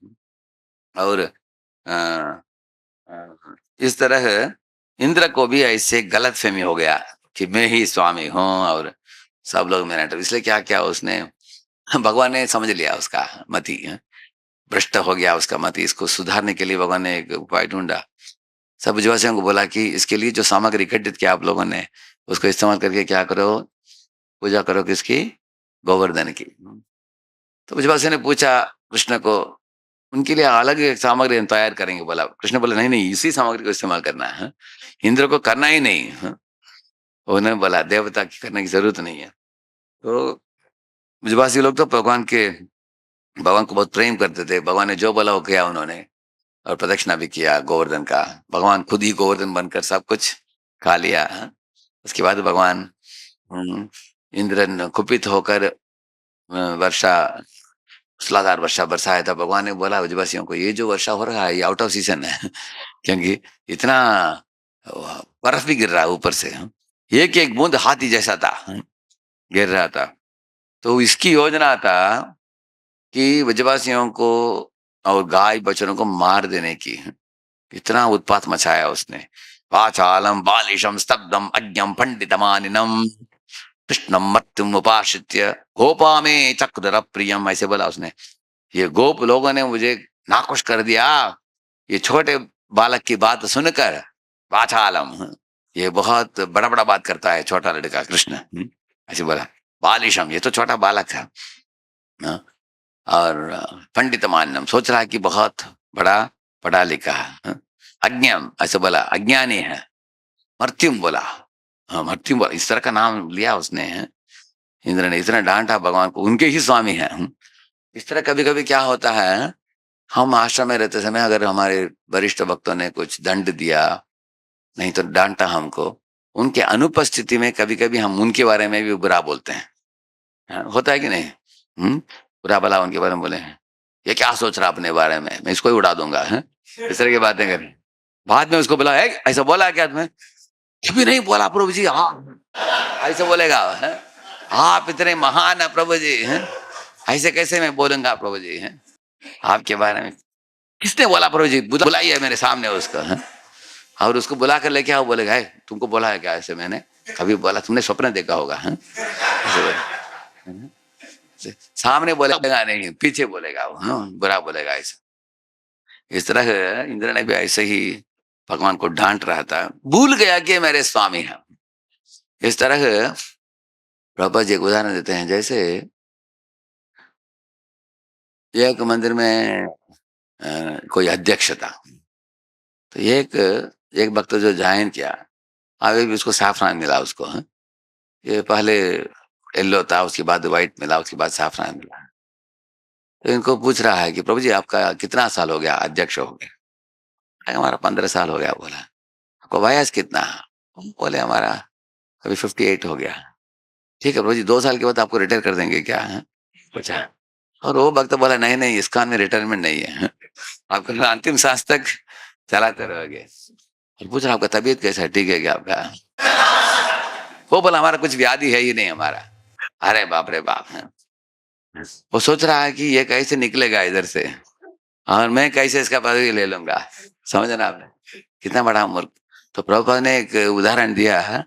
और अ, इस तरह इंद्र को भी ऐसे गलतफहमी हो गया कि मैं ही स्वामी हूँ और सब लोग मेरा। इसलिए क्या क्या उसने, भगवान ने समझ लिया उसका मति भ्रष्ट हो गया उसका मति। इसको सुधारने के लिए भगवान ने एक उपाय ढूंढा। सब ब्रजवासियों को बोला कि इसके लिए जो सामग्री इकट्ठित किया आप लोगों ने, उसको इस्तेमाल करके क्या करो? पूजा करो किसकी? गोवर्धन की। तो ब्रजवासियों ने पूछा कृष्ण को, उनके लिए अलग एक सामग्री हम तैयार करेंगे। बोला कृष्ण बोले नहीं नहीं, इसी सामग्री को इस्तेमाल करना है, इंद्र को करना ही नहीं। उन्होंने बोला देवता की करने की जरूरत नहीं है। तो ब्रजवासी लोग तो भगवान को बहुत प्रेम करते थे। भगवान ने जो बोला वो किया उन्होंने, और प्रदक्षिणा भी किया गोवर्धन का। भगवान खुद ही गोवर्धन बनकर सब कुछ खा लिया। उसके बाद भगवान इंद्र कुपित होकर वर्षा, मूसलाधार वर्षा बरसाया था। भगवान ने बोला ब्रजवासियों को ये जो वर्षा हो रहा है ये आउट ऑफ सीजन है क्योंकि इतना बर्फ भी गिर रहा है ऊपर से। एक एक बूंद हाथी जैसा था, गिर रहा था। तो इसकी योजना था कि ब्रजवासियों को और गाय बछड़ों को मार देने की। इतना उत्पात मचाया उसने। वाचालम बालिशम स्तब्धम अज्ञम पंडितमानिनम कृष्णम मृत्युम उपाश्रित्य गोपा में चक्रधर प्रियम, ऐसे बोला उसने। ये गोप लोगों ने मुझे नाखुश कर दिया ये छोटे बालक की बात सुनकर। वाचालम, ये बहुत बड़ा बड़ा बात करता है छोटा लड़का कृष्ण, ऐसे बोला। बालिशम, ये तो छोटा बालक है। और पंडित मान्यम, सोच रहा है कि बहुत बड़ा पढ़ा लिखा है। अज्ञम, ऐसे बोला अज्ञानी है। मृत्युम बोला, हाँ मृत्युम बोला, इस तरह का नाम लिया उसने। इंद्र ने इतना डांटा भगवान को, उनके ही स्वामी है। इस तरह कभी कभी क्या होता है, हम आश्रम में रहते समय अगर हमारे वरिष्ठ भक्तों ने कुछ दंड दिया, नहीं तो डांटा हमको, उनके अनुपस्थिति में कभी कभी हम उनके बारे में भी बुरा बोलते हैं। होता है कि नहीं? बुरा भला उनके बारे में बोले हैं, ये क्या सोच रहा अपने बारे में, मैं इसको ही उड़ा दूंगा। इस तरह की बातें करें। बाद में उसको बोला ऐसा बोला क्या तुम्हें? कभी नहीं बोला प्रभु जी। हाँ ऐसे बोलेगा, आप इतने महान है प्रभु जी, ऐसे कैसे मैं बोलूंगा प्रभु जी आपके बारे में? किसने बोला प्रभु जी? बुलाइए मेरे सामने उसको। और उसको बुला कर लेके आओ। बोलेगा तुमको बोला है क्या ऐसे? मैंने कभी बोला? तुमने स्वप्न देखा होगा। सामने बोलेगा नहीं, पीछे बोलेगा वो, बुरा बोलेगा। ऐसा इस तरह इंद्र ने भी ऐसे ही भगवान को डांट रहा था, भूल गया कि मेरे स्वामी हैं। इस तरह प्रभुपाद जी एक उदाहरण देते हैं। जैसे एक मंदिर में कोई अध्यक्ष था, तो एक भक्त जो ज्वाइन किया, आगे भी उसको साफरान मिला उसको। ये पहले येलो था, उसके बाद व्हाइट मिला, उसके बाद साफरान मिला। तो इनको पूछ रहा है कि प्रभु जी आपका कितना साल हो गया अध्यक्ष हो गया? हमारा 15 साल हो गया। बोला आपको वयस कितना? बोले हमारा अभी 58 हो गया। ठीक है प्रभु जी, 2 साल के बाद आपको रिटायर कर देंगे क्या? पूछा। और वो भक्त बोला नहीं नहीं, इस कान में रिटायरमेंट नहीं है, आपको अंतिम सांस तक चलाते रहोगे। और पूछ रहा आपका तबीयत कैसा है, ठीक है क्या आपका? वो बोला हमारा कुछ व्याधि है ही नहीं हमारा। अरे बाप रे बाप। वो सोच रहा है कि ये कैसे निकलेगा इधर से, और मैं कैसे इसका पदवी ले लूंगा। समझना आपने कितना बड़ा मूर्ख। तो प्रभुपाद ने एक उदाहरण दिया है।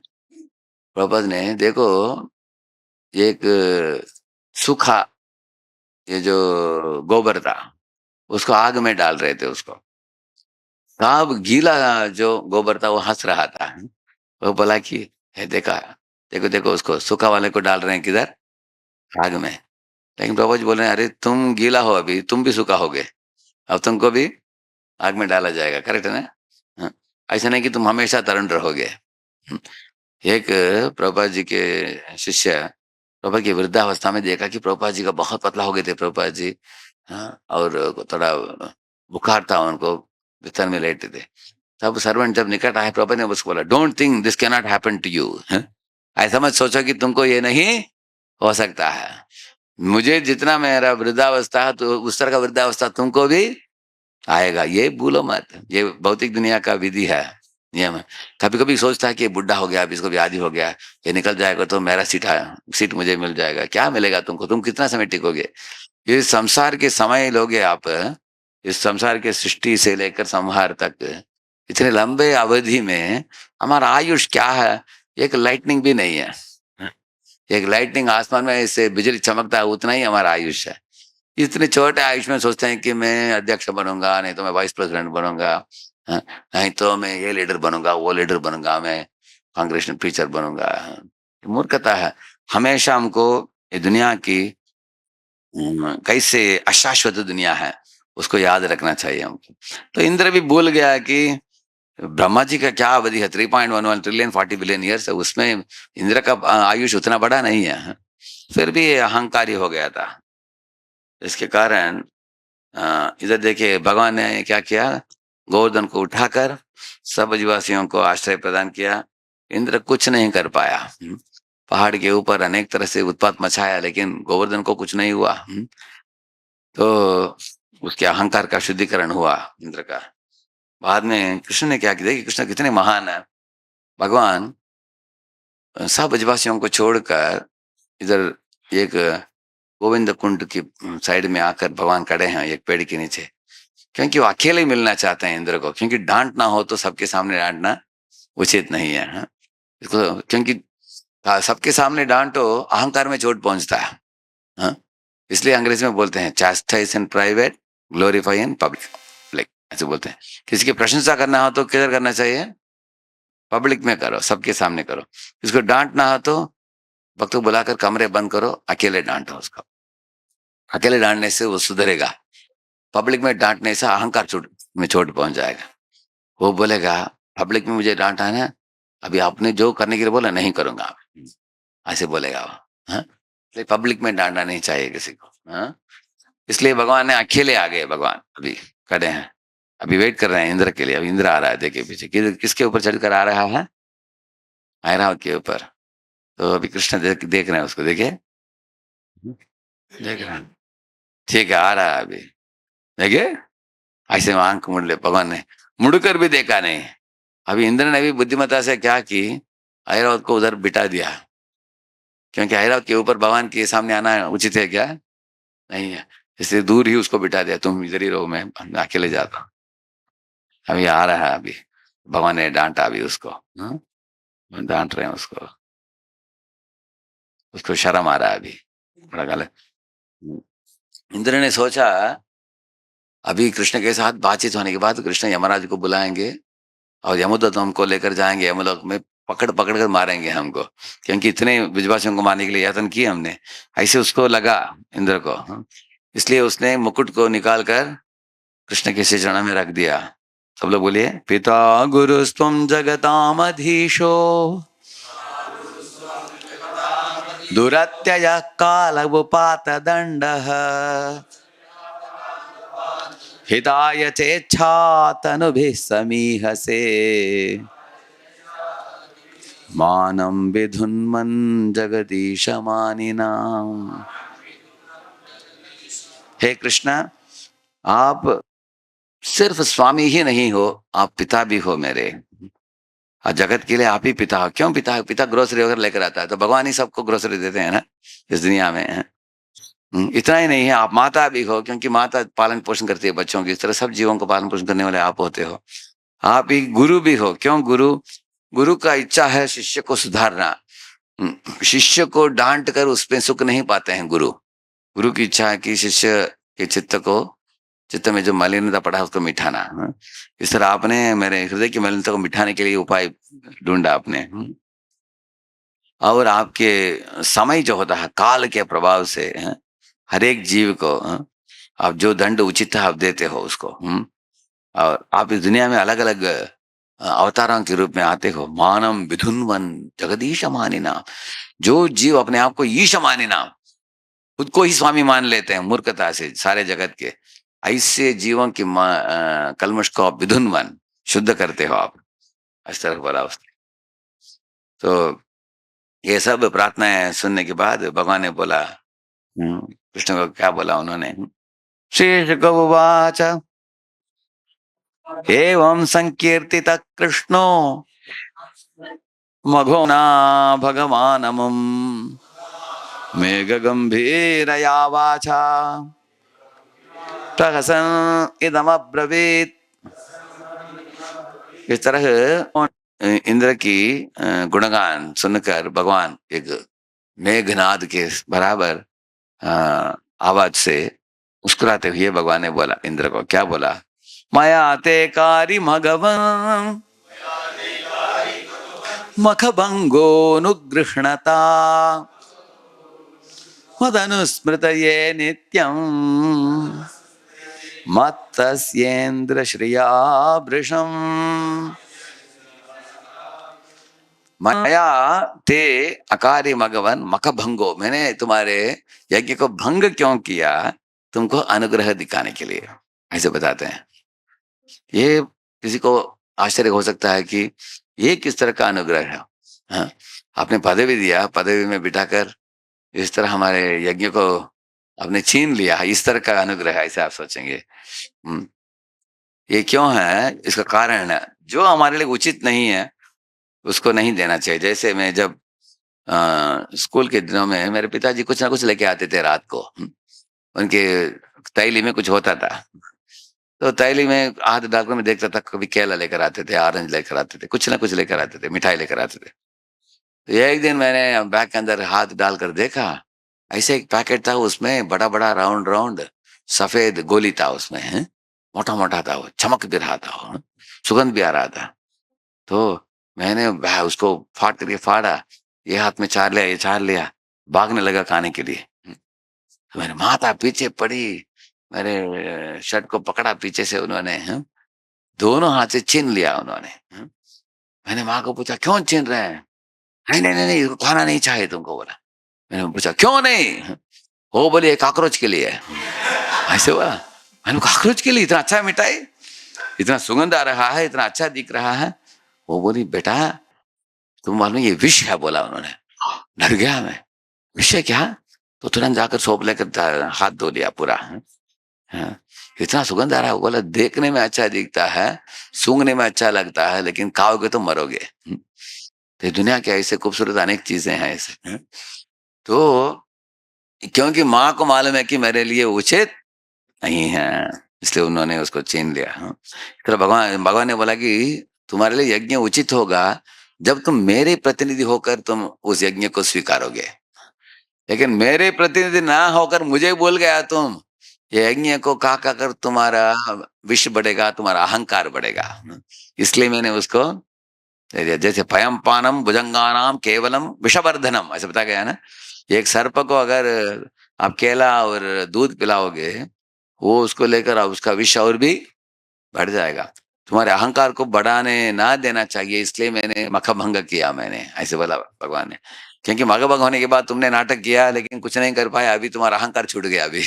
प्रभुपाद ने देखो, एक सूखा, ये जो गोबर था उसको आग में डाल रहे थे उसको, तब गीला जो गोबर था वो हंस रहा था। वो बोला कि "हे देखा, देखो देखो उसको सूखा वाले को डाल रहे हैं किधर, आग में।" लेकिन प्रभु जी बोल रहे हैं, अरे तुम गीला हो, अभी तुम भी सूखा होगे, अब तुमको भी आग में डाला जाएगा। करेक्ट है ना? हाँ, ऐसा नहीं कि तुम हमेशा तरुण रहोगे। हम्म, एक प्रभुपाद जी के शिष्य प्रभुपाद की वृद्धावस्था में देखा कि प्रभुपाद जी का बहुत पतला हो गए थे प्रभुपाद जी। हाँ, और थोड़ा बुखार था उनको, बिस्तर में लेटे थे। तब सर्वेंट जब निकट आए, प्रभुपाद ने उसको बोला, don't think this can not happen to you. ऐसा मत सोचो कि तुमको ये नहीं हो सकता है। मुझे जितना मेरा वृद्धावस्था है, तो उस तरह का वृद्धावस्था तुमको भी आएगा, ये भूलो मत। ये भौतिक दुनिया का विधि है, नियम है। कभी-कभी सोचता है कि ये बुड्ढा हो गया, अब इसको व्याधि हो गया, ये निकल जाएगा तो मेरा सीट मुझे मिल जाएगा। क्या मिलेगा तुमको? तुम कितना समय टिकोगे? ये संसार के समय लोगे आप, इस संसार के सृष्टि से लेकर संहार तक, इतने लंबे अवधि में हमारा आयुष क्या है? एक लाइटनिंग भी नहीं है। एक लाइटनिंग आसमान में इससे बिजली चमकता है, उतना ही हमारा आयुष है। इतने छोटे आयुष में सोचते हैं कि मैं अध्यक्ष बनूंगा, नहीं तो मैं वाइस प्रेसिडेंट बनूंगा, हाँ, नहीं तो मैं ये लीडर बनूंगा, वो लीडर बनूंगा, मैं कांग्रेशन प्रीचर बनूंगा। हाँ, मूर्खता है। हमेशा हमको ये दुनिया की कैसे अशाश्वत दुनिया है, उसको याद रखना चाहिए हमको। तो इंद्र भी भूल गया कि ब्रह्मा जी का क्या अवधि है, 3.11 ट्रिलियन 40 बिलियन ईयर्स है, उसमें इंद्र का आयुष उतना बड़ा नहीं है। हाँ। फिर भी अहंकारी हो गया था। इसके कारण इधर देखिए भगवान ने क्या किया, गोवर्धन को उठाकर सब आदिवासियों को आश्रय प्रदान किया। इंद्र कुछ नहीं कर पाया। पहाड़ के ऊपर अनेक तरह से उत्पात मचाया, लेकिन गोवर्धन को कुछ नहीं हुआ। तो उसके अहंकार का शुद्धिकरण हुआ इंद्र का। बाद में कृष्ण ने क्या किया, देखिए कृष्ण कितने महान है। भगवान सब आदिवासियों को छोड़कर इधर एक गोविंद कुंड की साइड में आकर भगवान खड़े हैं एक पेड़ के नीचे, क्योंकि वो अकेले ही मिलना चाहते हैं इंद्र को, क्योंकि डांटना हो तो सबके सामने डांटना उचित नहीं है। हाँ? इसको क्योंकि सबके सामने डांटो, अहंकार में चोट पहुंचता है। हाँ? इसलिए अंग्रेजी में बोलते हैं chastise in private, glorify in public, ऐसे बोलते हैं। किसी की प्रशंसा करना हो तो किधर करना चाहिए? पब्लिक में करो, सबके सामने करो। इसको डांटना हो तो भक्त को बुलाकर कमरे बंद करो, अकेले डांटो उसको। अकेले डांटने से वो सुधरेगा, पब्लिक में डांटने से अहंकार चोट पहुंच जाएगा। वो बोलेगा पब्लिक में मुझे डांटा है ना, अभी आपने जो करने के लिए बोला नहीं करूंगा, ऐसे बोलेगा वो। हाँ? इसलिए पब्लिक में डांटना नहीं चाहिए किसी को। हाँ? इसलिए भगवान ने अकेले आ गए, भगवान अभी खड़े हैं, अभी वेट कर रहे हैं इंद्र के लिए। अभी इंद्र आ रहा है, देखिए पीछे किसके ऊपर चढ़कर आ रहा है? ऐरावत के ऊपर। तो अभी कृष्ण देख रहे हैं उसको, देखिए देख रहे हैं। ठीक है, आ रहा है अभी, देखिए ऐसे में आंख मुड़ ले भगवान ने, मुड़कर भी देखा नहीं। अभी इंद्र ने भी बुद्धिमत्ता से क्या की, ऐरावत को उधर बिठा दिया, क्योंकि ऐरावत के ऊपर भगवान के सामने आना उचित है क्या? नहीं है। इसलिए दूर ही उसको बिठा दिया, तुम इधर ही रहो, मैं अकेले जाता हूँ। अभी आ रहा है अभी, भगवान ने डांटा अभी उसको। हाँ? डांट रहे हैं उसको, उसको शर्म आ रहा है अभी, बड़ा गलत। इंद्र ने सोचा अभी कृष्ण के साथ बातचीत होने के बाद कृष्ण यमराज को बुलाएंगे और यमदूत हमको लेकर जाएंगे यमलोक में, पकड़ पकड़ कर मारेंगे हमको, क्योंकि इतने विश्वासियों को मारने के लिए यातन की हमने। ऐसे उसको लगा इंद्र को। हाँ? इसलिए उसने मुकुट को निकाल कर कृष्ण के चरण में रख दिया। सब लोग बोलिए, पिता गुरु स्वम जगतामधीशो दुरत्यय कालवुपात दंड हिताय चेच्छा तनुभिः समीहसे मानं विधुन्मन् जगदीश मानिना। हे कृष्ण, आप सिर्फ स्वामी ही नहीं हो, आप पिता भी हो मेरे। और जगत के लिए आप ही पिता हो। क्यों पिता है? पिता ग्रोसरी वगैरह लेकर आता है, तो भगवान ही सबको ग्रोसरी देते हैं ना इस दुनिया में। इतना ही नहीं है, आप माता भी हो, क्योंकि माता पालन पोषण करती है बच्चों की, इस तरह सब जीवों को पालन पोषण करने वाले आप होते हो। आप ही गुरु भी हो। क्यों गुरु? गुरु का इच्छा है शिष्य को सुधारना। शिष्य को डांट कर उसमें सुख नहीं पाते हैं गुरु। गुरु की इच्छा है कि शिष्य के चित्त को चित्त में जो मलिनता पड़ा है उसको मिटाना। इस तरह आपने मेरे हृदय की मलिनता को मिटाने के लिए उपाय ढूँढा आपने। और आपके समय जो होता है काल के प्रभाव से हर एक जीव को आप जो दंड उचित है आप देते हो उसको। और आप इस दुनिया में अलग-अलग अवतारों के रूप में आते हो। मानम विधुन्वन जगदीश मानिना, जो जीव अपने आप को ईश मानिना, खुद को ही स्वामी मान लेते हैं मूर्खता से सारे जगत के, ऐसे जीवों की कलमश को आप विधुन्वन शुद्ध करते हो आप, इस तरह बोला उसने। तो ये सब प्रार्थनाएं सुनने के बाद भगवान ने बोला, कृष्ण को क्या बोला उन्होंने, शेष गौवाच एवं संकीर्तित कृष्णो मघोना भगवानमुम मेघ गंभीरया वाचा प्रहसन इदमब्रवीत। इस तरह इंद्र की गुणगान सुनकर भगवान एक मेघनाद के बराबर आवाज से मुस्कुराते हुए भगवान ने बोला, इंद्र को क्या बोला, माया ते कारी मघवन मखभंगो नुगृह्णता मदनुस्मृतये नित्यं मत्तस्येन्द्र श्रियाभृशम्। माया ते अकारी मगवन मखभंगो, मैंने तुम्हारे यज्ञ को भंग क्यों किया, तुमको अनुग्रह दिखाने के लिए, ऐसे बताते हैं। ये किसी को आश्चर्य हो सकता है कि ये किस तरह का अनुग्रह है। हाँ? आपने पदवी दिया, पदवी में बिठाकर इस तरह हमारे यज्ञ को आपने छीन लिया, इस तरह का अनुग्रह है, ऐसे आप सोचेंगे। ये क्यों है, इसका कारण है जो हमारे लिए उचित नहीं है उसको नहीं देना चाहिए। जैसे मैं जब स्कूल के दिनों में मेरे पिताजी कुछ ना कुछ लेके आते थे रात को, उनके तैली में कुछ होता था, तो तैली में हाथ डालकर मैं देखता था, कभी केला लेकर आते थे, ऑरेंज लेकर आते थे, कुछ ना कुछ लेकर आते थे, मिठाई लेकर आते थे। तो एक दिन मैंने बैग के अंदर हाथ डालकर देखा, ऐसे एक पैकेट था, उसमें बड़ा बड़ा राउंड राउंड सफेद गोली था, उसमें मोटा मोटा था, वो चमक भी रहा था, सुगंध भी आ रहा था। तो मैंने उसको फाड़ करके फाड़ा, ये हाथ में चार लिया, ये चार लिया, भागने लगा खाने के लिए। तो मेरे माता पीछे पड़ी, मेरे शर्ट को पकड़ा पीछे से उन्होंने, दोनों हाथ से छीन लिया उन्होंने। मैंने माँ को पूछा क्यों छीन रहे हैं, नहीं नहीं नहीं नहीं, इसको खाना नहीं चाहिए तुमको, बोला। मैंने पूछा क्यों नहीं, वो बोली कॉकरोच के लिए। ऐसे बोला। मैंने कॉकरोच के लिए, इतना अच्छा मिठाई, इतना सुगंध आ रहा है, इतना अच्छा दिख रहा है। वो बोली बेटा तुम मालूम ये विष है, बोला उन्होंने। डर गया मैं, विष है क्या? तो तुरंत जाकर सोप लेकर हाथ धो लिया पूरा। इतना सुगंध आ रहा है, बोला देखने में अच्छा दिखता है, सूंघने में अच्छा लगता है, लेकिन खाओगे तो मरोगे। तो दुनिया के ऐसे खूबसूरत अनेक चीजें हैं ऐसे। तो क्योंकि माँ को मालूम है कि मेरे लिए उचित नहीं है, इसलिए उन्होंने उसको छीन लिया। तो भगवान भगवान ने बोला कि तुम्हारे लिए यज्ञ उचित होगा जब तुम मेरे प्रतिनिधि होकर तुम उस यज्ञ को स्वीकारोगे, लेकिन मेरे प्रतिनिधि ना होकर मुझे बोल गया तुम, ये यज्ञ को खा कर तुम्हारा विष बढ़ेगा, तुम्हारा अहंकार बढ़ेगा। इसलिए मैंने उसको जैसे पयम पानम भुजंगानाम केवलम विषवर्धनम, ऐसे बताया गया ना। एक सर्प को अगर आप केला और दूध पिलाओगे, वो उसको लेकर उसका विष और भी बढ़ जाएगा। तुम्हारे अहंकार को बढ़ाने ना देना चाहिए, इसलिए मैंने मखभंग किया, मैंने ऐसे बोला भगवान ने। क्योंकि मखभंग होने के बाद तुमने नाटक किया लेकिन कुछ नहीं कर पाया, अभी तुम्हारा अहंकार छूट गया, अभी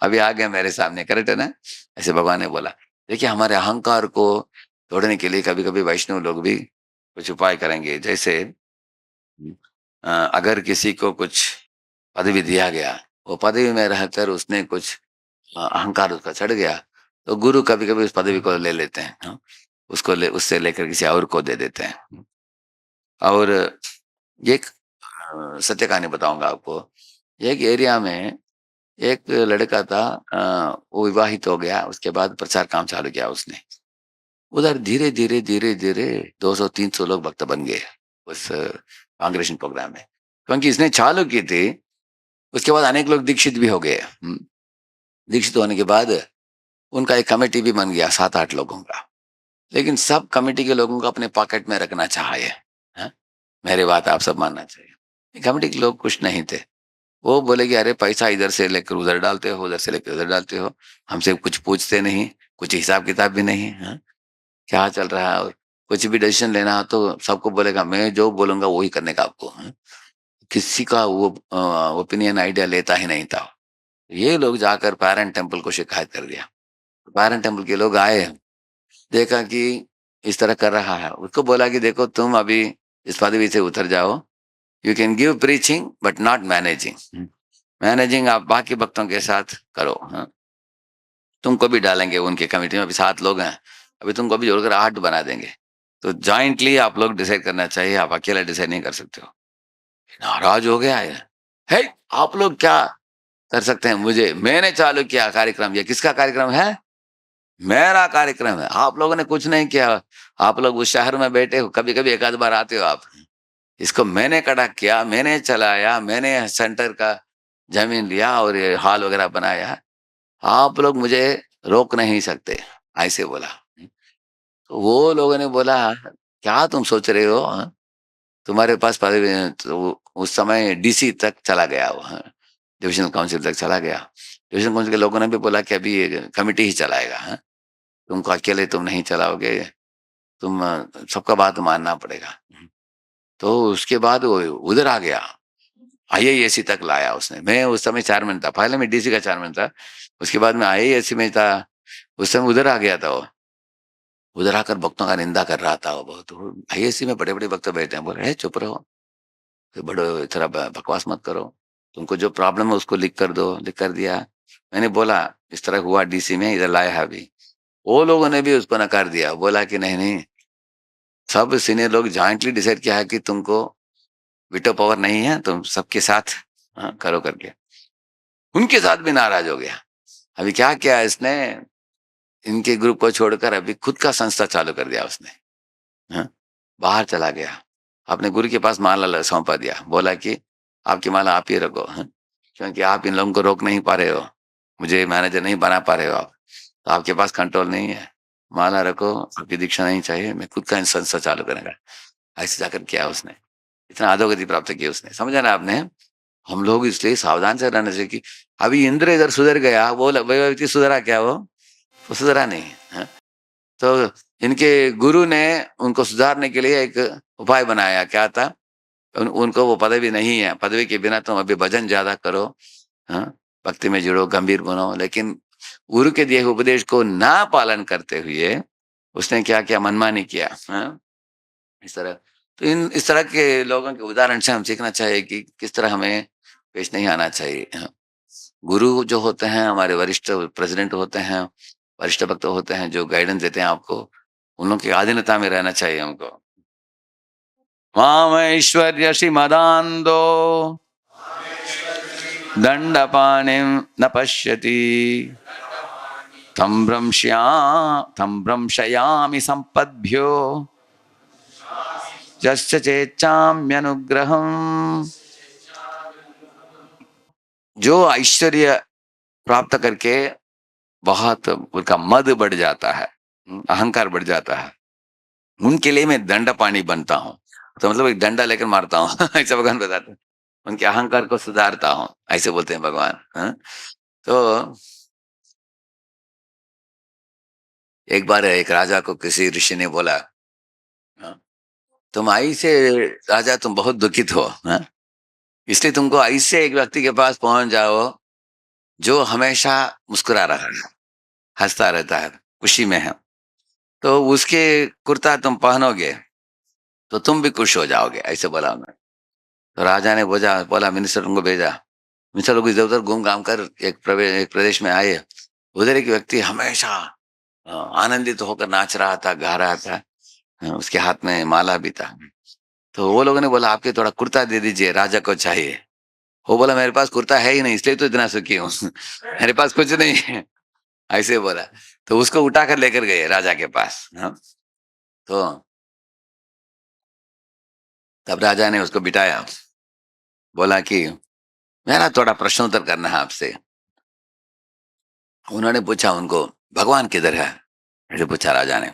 अभी आ गया मेरे सामने, करेक्ट है ना? ऐसे भगवान ने बोला। देखिए हमारे अहंकार को तोड़ने के लिए कभी कभी वैष्णव लोग भी कुछ उपाय करेंगे। जैसे अगर किसी को कुछ पदवी दिया गया, वो पदवी में रहकर उसने कुछ अहंकार उसका चढ़ गया, तो गुरु कभी कभी उस पदवी को ले लेते हैं, उसको उससे लेकर किसी और को दे देते हैं। और एक सत्य कहानी बताऊंगा आपको। एक एरिया में एक लड़का था, वो विवाहित हो गया, उसके बाद प्रचार काम चालू किया उसने। उधर धीरे धीरे धीरे धीरे 200-300 लोग भक्त बन गए उस कांग्रेशन प्रोग्राम में, क्योंकि इसने चालू की थी। उसके बाद अनेक लोग दीक्षित भी हो गए। दीक्षित होने के बाद उनका एक कमेटी भी बन गया 7-8 लोगों का। लेकिन सब कमेटी के लोगों को अपने पॉकेट में रखना चाहिए, हैं? मेरी बात आप सब मानना चाहिए। कमेटी के लोग कुछ नहीं थे। वो बोले कि अरे पैसा इधर से लेकर उधर डालते हो, उधर से लेकर उधर डालते हो, हमसे कुछ पूछते नहीं, कुछ हिसाब-किताब भी नहीं, हैं? क्या चल रहा है? और कुछ भी डिसीज़न लेना हो तो सबको बोलेगा मैं जो बोलूँगा वही करने का आपको, हैं? किसी का वो ओपिनियन आइडिया लेता ही नहीं था। ये लोग जाकर पैरेंट टेम्पल को शिकायत कर दिया। पैरेंट टेम्पल के लोग आए, देखा कि इस तरह कर रहा है। उसको बोला कि देखो तुम अभी इस पदवी से उतर जाओ। You can give preaching but not managing. Managing आप बाकी भक्तों के साथ करो, हाँ? तुमको भी डालेंगे उनकी कमेटी में, अभी 7 लोग हैं, अभी तुमको भी जोड़कर 8 बना देंगे। तो जॉइंटली आप लोग डिसाइड करना चाहिए, आप अकेले डिसाइड नहीं कर सकते हो। नाराज़ हो गया ये। हे! आप लोग क्या कर सकते हैं मुझे? मैंने चालू किया कार्यक्रम, ये किसका कार्यक्रम है? मेरा कार्यक्रम है। आप लोगों ने कुछ नहीं किया। आप लोग उस शहर में बैठे हो, कभी-कभी एक आध बार आते हो आप। इसको मैंने खड़ा किया, मैंने चलाया, मैंने सेंटर का ज़मीन लिया और ये हॉल वगैरह बनाया। आप लोग मुझे रोक नहीं सकते, ऐसे बोला। तो वो लोगों ने बोला, "क्या तुम सोच रहे हो? हाँ? तुम्हारे पास पदवी है।" तो उस समय डीसी तक चला गया वो, हाँ, डिविज़नल काउंसिल तक चला गया। डिविज़नल काउंसिल के लोगों ने भी बोला कि अभी ये कमिटी ही चलाएगा, हाँ? तुमको अकेले तुम नहीं चलाओगे, तुम सबका बात मानना पड़ेगा। तो उसके बाद वो उधर आ गया, आईआईएससी तक लाया उसने। मैं उस समय चेयरमैन था, पहले मैं डीसी का चेयरमैन था, उसके बाद मैं आईआईएससी में था, उस समय उधर आ गया था वो। उधर आकर भक्तों का निंदा कर रहा था वो बहुत। वो आईआईएससी में बड़े-बड़े भक्त बैठे हैं, बोल रहे हैं, "चुप रहो, ये बड़ो इतना बकवास मत करो, तुमको जो प्रॉब्लम है उसको लिख कर दो।" लिख कर दिया। मैंने बोला, "इस तरह हुआ डीसी में, इधर लाया है अभी।" वो लोगों ने भी उसको नकार दिया, बोला कि नहीं, नहीं, सब सीनियर लोग जॉइंटली डिसाइड किया है कि तुमको वीटो पावर नहीं है, तुम सबके साथ करो करके। उनके साथ भी नाराज़ हो गया। अभी क्या किया इसने, इनके ग्रुप को छोड़कर अभी खुद का संस्था चालू कर दिया उसने, हाँ? बाहर चला गया। अपने गुरु के पास माला सौंपा दिया, बोला कि आपकी माला आप ही रखो, हाँ? क्योंकि आप इन लोगों को रोक नहीं पा रहे हो, मुझे मैनेजर नहीं बना पा रहे हो आप, तो आपके पास कंट्रोल नहीं है, माला रखो, आपकी दीक्षा नहीं चाहिए, मैं खुद का संस्था चालू करूँगा। ऐसे जाकर किया उसने, इतना अधोगति प्राप्त की उसने, समझा ना आपने? हम लोग इसलिए सावधान से रहना चाहिए कि अभी इंद्र इधर सुधर गया, वो व्यक्ति सुधरा क्या वो? वो सुधरा नहीं, हाँ? तो इनके गुरु ने उनको सुधारने के लिए एक उपाय बनाया, क्या था? उनको वो पदवी नहीं है, पदवी के बिना तुम अभी भजन ज़्यादा करो, हाँ? भक्ति में जुड़ो, गंभीर बनो, लेकिन गुरु के दिए हुए उपदेश को ना पालन करते हुए उसने क्या किया, मनमानी किया, हाँ? इस तरह तो इस तरह के लोगों के उदाहरण से हम सीखना चाहिए कि किस तरह हमें पेश नहीं आना चाहिए, हाँ। गुरु जो होते हैं हमारे वरिष्ठ प्रेसिडेंट होते हैं, वरिष्ठ भक्त होते हैं जो गाइडेंस देते हैं आपको, उन लोगों की अधीनता में रहना चाहिए हमको। मामैश्वर्यसि मदान्धो दण्डपाणिं न पश्यति तं भ्रंशयामि सम्पद्भ्यो यस्य चेच्छाम्यनुग्रहम्। जो ऐश्वर्य प्राप्त करके बहुत उनका मद बढ़ जाता है, अहंकार बढ़ जाता है, उनके लिए मैं दंड पानी बनता हूँ। तो मतलब एक डंडा लेकर मारता हूँ ऐसा भगवान बताते हैं। उनके अहंकार को सुधारता हूँ, ऐसे बोलते हैं भगवान, हाँ? तो एक बार एक राजा को किसी ऋषि ने बोला, हाँ, तुम ऐसे राजा तुम बहुत दुखित हो, हाँ? इसलिए तुमको ऐसे एक व्यक्ति के पास पहुँच जाओ, जो हमेशा मुस्कुरा रहा है, हँसता रहता है, खुशी में है। तो उसके कुर्ता तुम पहनोगे, तो तुम भी खुश हो जाओगे, ऐसे बोला उन्होंने। तो राजा ने बोला मिनिस्टर को भेजा। मिनिस्टर लोग इधर-उधर घूम-घाम कर एक प्रदेश में आए। उधर एक व्यक्ति हमेशा आनंदित होकर नाच रहा था, गा रहा था। उसके हाथ में माला भी था। तो वो लोगों ने बोला आपके थोड़ा कुर्ता दे दीजिए, राजा को चाहिए। वो बोला मेरे पास कुर्ता है ही नहीं इसलिए तो इतना सुखी हूँ। मेरे पास कुछ नहीं है, ऐसे बोला। तो उसको उठाकर लेकर गए राजा के पास, हाँ। तो तब राजा ने उसको बिठाया, बोला कि मेरा थोड़ा प्रश्नोत्तर करना है आपसे। उन्होंने पूछा उनको, भगवान किधर है? ऐसे पूछा राजा ने।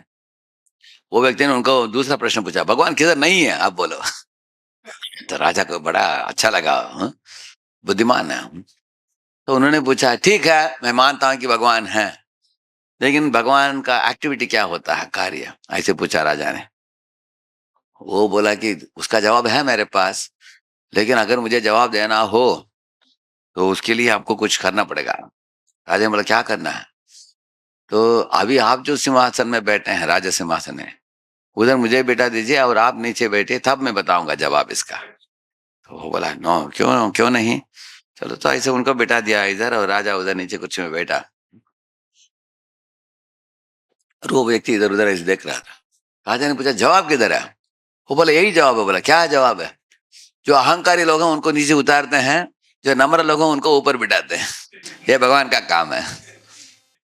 वो व्यक्ति ने उनको दूसरा प्रश्न पूछा, भगवान किधर नहीं है, आप बोलो। तो राजा को बड़ा अच्छा लगा, हाँ, बुद्धिमान है। तो उन्होंने पूछा, ठीक है, मैं मानता हूं कि भगवान है, लेकिन भगवान का एक्टिविटी क्या होता है, कार्य, ऐसे पूछा राजा ने। वो बोला कि उसका जवाब है मेरे पास, लेकिन अगर मुझे जवाब देना हो तो उसके लिए आपको कुछ करना पड़ेगा। राजा ने बोला, क्या करना है? तो अभी आप जो सिंहासन में बैठे हैं, राजा सिंहासन में, उधर मुझे बिठा दीजिए और आप नीचे बैठे, तब मैं बताऊंगा जवाब इसका। तो वो बोला, नो, क्यों क्यों नहीं? चलो, तो ऐसे उनको बिठा दिया इधर, और राजा उधर नीचे कुर्सी में बैठा। और वो व्यक्ति इधर उधर ऐसे देख रहा था। राजा ने पूछा, जवाब किधर है? वो बोला, यही जवाब है। बोला, क्या जवाब है? जो अहंकारी लोग हैं उनको नीचे उतारते हैं, जो नम्र लोग हैं उनको ऊपर बिठाते हैं। ये भगवान का काम है।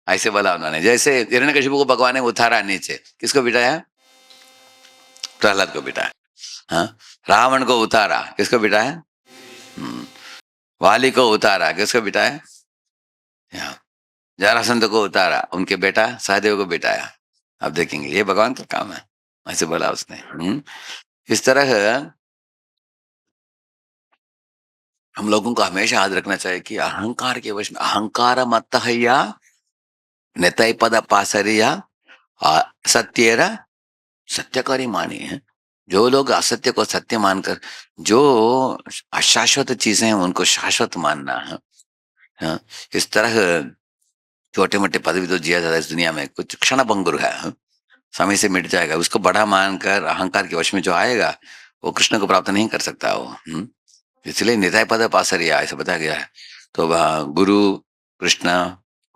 ऐसे बोला उन्होंने। जैसे हिरण्यकशिपु को भगवान ने उतारा नीचे, किसको बिठाया? प्रहलाद को बिठाया। हाँ, रावण को उतारा, किसको बिठाया? हम्म, वाली को उतारा, किसको बिठाया? हाँ, जरासंध को उतारा, उनके बेटा सहदेव को बिठाया। अब देखेंगे, ये भगवान का काम है, ऐसे बोला उसने। इस तरह हम लोगों को हमेशा याद रखना चाहिए कि अहंकार के वश में, अहंकार मत या नेतई पद पासरिया सत्येरा सत्यकारी मानी है। जो लोग असत्य को सत्य मानकर, जो अशाश्वत चीजें हैं उनको शाश्वत मानना है। हाँ, इस तरह छोटे मोटे पदवी तो जिया जाता है इस दुनिया में, कुछ क्षण भंगुर है, हाँ, समय से मिट जाएगा। उसको बड़ा मानकर अहंकार के वश में जो आएगा, वो कृष्ण को प्राप्त नहीं कर सकता वो। इसलिए निताय पद पासरिया ऐसा बताया गया है। तो वह गुरु, कृष्ण,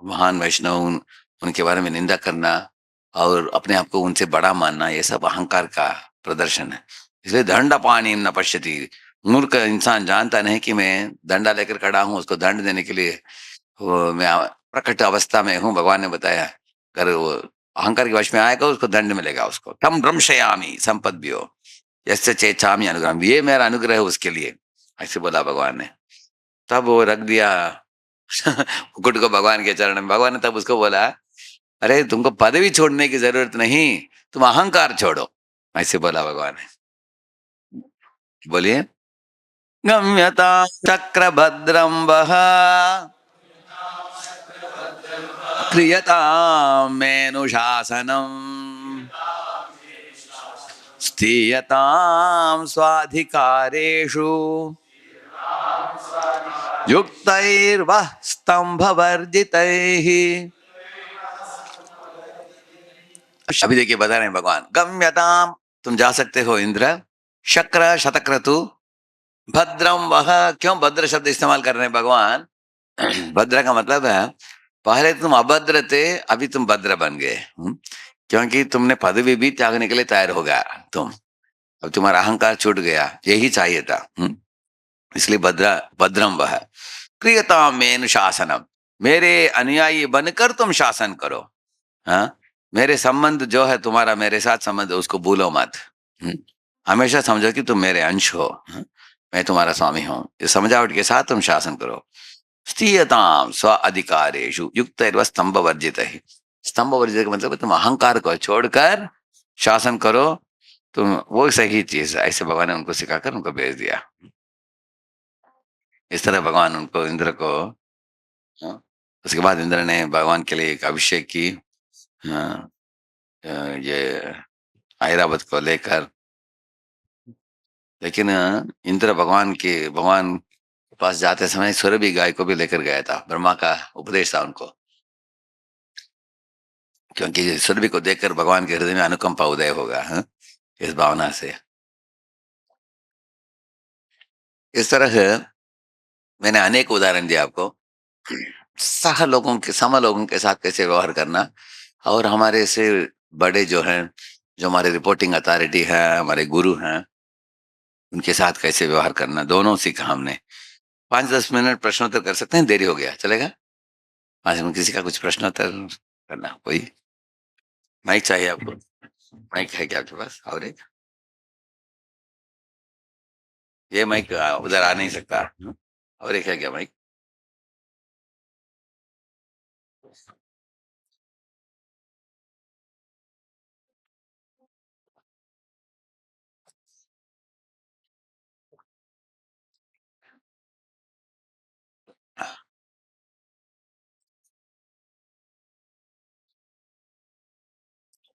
महान वैष्णव, उनके बारे में निंदा करना और अपने आप को उनसे बड़ा मानना, ये सब अहंकार का प्रदर्शन है। इसलिए दंड पानी न पश्यति। मूर्ख इंसान जानता नहीं कि मैं डंडा लेकर खड़ा हूँ, उसको दंड देने के लिए वो मैं प्रकट अवस्था में हूँ, भगवान ने बताया। अगर वो अहंकार के वश में आएगा, उसको दंड मिलेगा। उसको तम भ्रंशयामी संपद्यो यस्य चेचामी अनुग्रह, ये मेरा अनुग्रह है उसके लिए, ऐसे बोला भगवान ने। तब वो रख दिया मुकुट को भगवान के चरण में। भगवान ने तब उसको बोला, अरे तुमको पदवी छोड़ने की जरूरत नहीं, तुम अहंकार छोड़ो, ऐसे बोला भगवान ने। बोलिए, गम्यता चक्रभद्रम वह क्रियता मेनुशासनम स्थीयतां स्वाधिकारेषु युक्तैर्वः स्तंभवर्जितैः। अभी देखिए, बता रहे हैं भगवान, गम्यताम, तुम जा सकते हो इंद्र, शक्र शतक्रतु, भद्रम वह, क्यों भद्र शब्द इस्तेमाल कर रहे हैं भगवान? भद्र का मतलब है, पहले तुम अभद्र थे, अभी तुम भद्र बन गए। क्योंकि तुमने पदवी भी त्यागने के लिए तैयार हो गया तुम, अब तुम्हारा अहंकार छूट गया, यही चाहिए था। इसलिए भद्रा भद्रम वह क्रियता मेन शासनम, मेरे अनुयायी बनकर तुम शासन करो। हाँ, मेरे संबंध जो है तुम्हारा, मेरे साथ संबंध, उसको भूलो मत। हमेशा समझो कि तुम मेरे अंश हो, मैं तुम्हारा स्वामी हूँ, इस समझावट के साथ तुम शासन करो। स्थीयताम स्व अधिकारेषु युक्त स्तंभ वर्जित है। स्तंभ वर्जित का मतलब तुम अहंकार को छोड़कर शासन करो, तुम वो सही चीज है, ऐसे भगवान ने उनको सिखाकर उनको भेज दिया। इस तरह भगवान उनको, इंद्र को, हाँ, उसके बाद इंद्र ने भगवान के लिए एक अभिषेक की। हाँ, ये ऐरावत को लेकर। लेकिन इंद्र भगवान के पास जाते समय सुरभि गाय को भी लेकर गया था, ब्रह्मा का उपदेश था उनको, क्योंकि सुरभि को देखकर भगवान के हृदय में अनुकंपा उदय होगा, हाँ, इस भावना से। इस तरह से मैंने अनेक उदाहरण दिया आपको, सम लोगों के साथ कैसे व्यवहार करना, और हमारे से बड़े जो हैं, जो हमारे रिपोर्टिंग अथॉरिटी है, हमारे गुरु हैं, उनके साथ कैसे व्यवहार करना, दोनों सीखा हमने। 5-10 मिनट प्रश्नोत्तर कर सकते हैं? देरी हो गया, चलेगा? 5 मिनट किसी का कुछ प्रश्नोत्तर करना, कोई? माइक चाहिए आपको? माइक है क्या आपके पास? और एक, ये माइक उधर आ नहीं सकता। और एक है क्या माइक?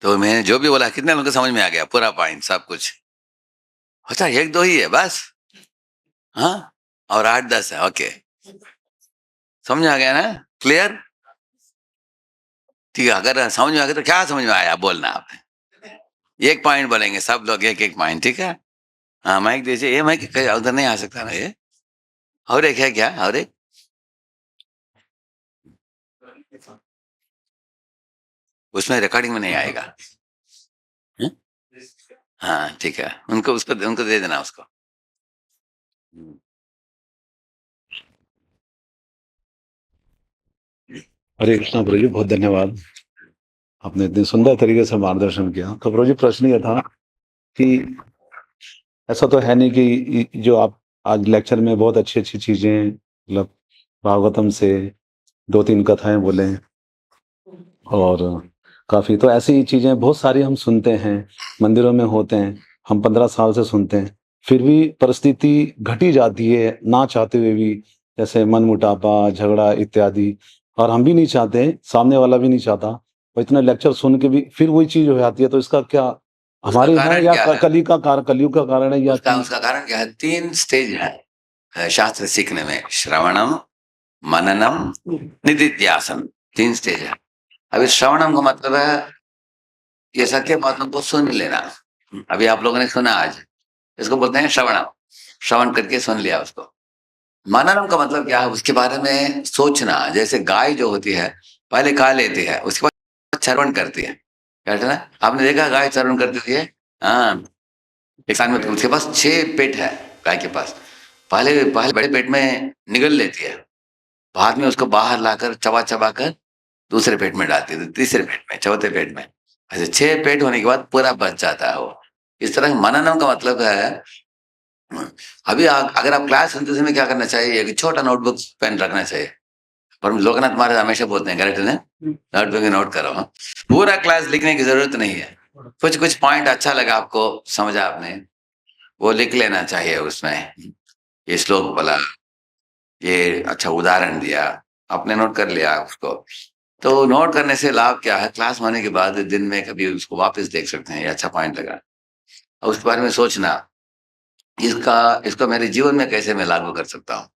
तो मैंने जो भी बोला कितने लोगों को समझ में आ गया पूरा पॉइंट सब कुछ? अच्छा 1-2 ही है बस? हाँ? और 8-10 है, ओके। समझ में आ गया ना? क्लियर? ठीक है, अगर समझ में आ गया तो क्या समझ में आया बोलना आपने? एक पॉइंट बोलेंगे सब लोग, एक-एक पॉइंट, ठीक है? हाँ, माइक दीजिए। ये माइक उधर नहीं आ सकता ना ये? और एक है क्या? और एक? उसमें रिकॉर्डिंग में नहीं आएगा। हैं? हाँ, ठीक है। उनको दे देना उसको। हरे कृष्णा प्रभु जी, बहुत धन्यवाद। आपने इतने सुंदर तरीके से मार्गदर्शन किया। तो प्रभु जी, प्रश्न ये था कि ऐसा तो है नहीं कि जो आप आज लेक्चर में बहुत अच्छी अच्छी चीजें, मतलब भागवतम से 2-3 कथाएं बोले और काफी, तो ऐसी चीजें बहुत सारी हम सुनते हैं, मंदिरों में होते हैं, हम 15 साल से सुनते हैं, फिर भी परिस्थिति घटी जाती है ना चाहते हुए भी, जैसे मन मुटापा, झगड़ा इत्यादि। और हम भी नहीं चाहते, सामने वाला भी नहीं चाहता, और इतना लेक्चर सुन के भी फिर वही चीज हो जाती है। तो इसका क्या उसका हमारे है कारण या क्या है? कलयुग का कारण है या उसका कि उसका कारण क्या है? 3 स्टेज है शास्त्र सीखने में। श्रवणम, मननम, निदिध्यासन, 3 स्टेज है। अभी श्रवणम का मतलब है ये सत्य बातों को सुन लेना। अभी आप लोगों ने सुना आज, इसको बोलते हैं श्रवणम। श्रवण करके सुन लिया उसको। मननम का मतलब क्या है? उसके बारे में सोचना। जैसे गाय जो होती है पहले खा लेती है, उसके बाद चरवण करती है। क्या कहते हैं ना? आपने देखा गाय चरवण करती है? हाँ, एक साल में। तो उसके पास 6 पेट है गाय के पास। पहले पहले बड़े पेट में निगल लेती है, बाद में उसको बाहर लाकर चबा चबा कर दूसरे पेट में डालती है, तीसरे पेट में, चौथे पेट में। ऐसे 6 पेट होने के बाद पूरा बच जाता है वो। इस तरह मननम का मतलब है अभी अगर आप क्लास सुनते समय क्या करना चाहिए कि छोटा नोटबुक पेन रखना चाहिए। पर लोकनाथ महाराज हमेशा बोलते हैं, करेक्ट है? नोटबुक में नोट करो। हाँ? पूरा क्लास लिखने की जरूरत नहीं है। कुछ कुछ पॉइंट अच्छा लगा आपको, समझा आपने, वो लिख लेना चाहिए उसमें। ये श्लोक बोला, ये अच्छा उदाहरण दिया, आपने नोट कर लिया उसको। तो नोट करने से लाभ क्या है? क्लास में आने के बाद दिन में कभी उसको वापस देख सकते हैं, ये अच्छा पॉइंट लगा। और उसके बारे में सोचना, इसका इसको मेरे जीवन में कैसे मैं लागू कर सकता हूँ।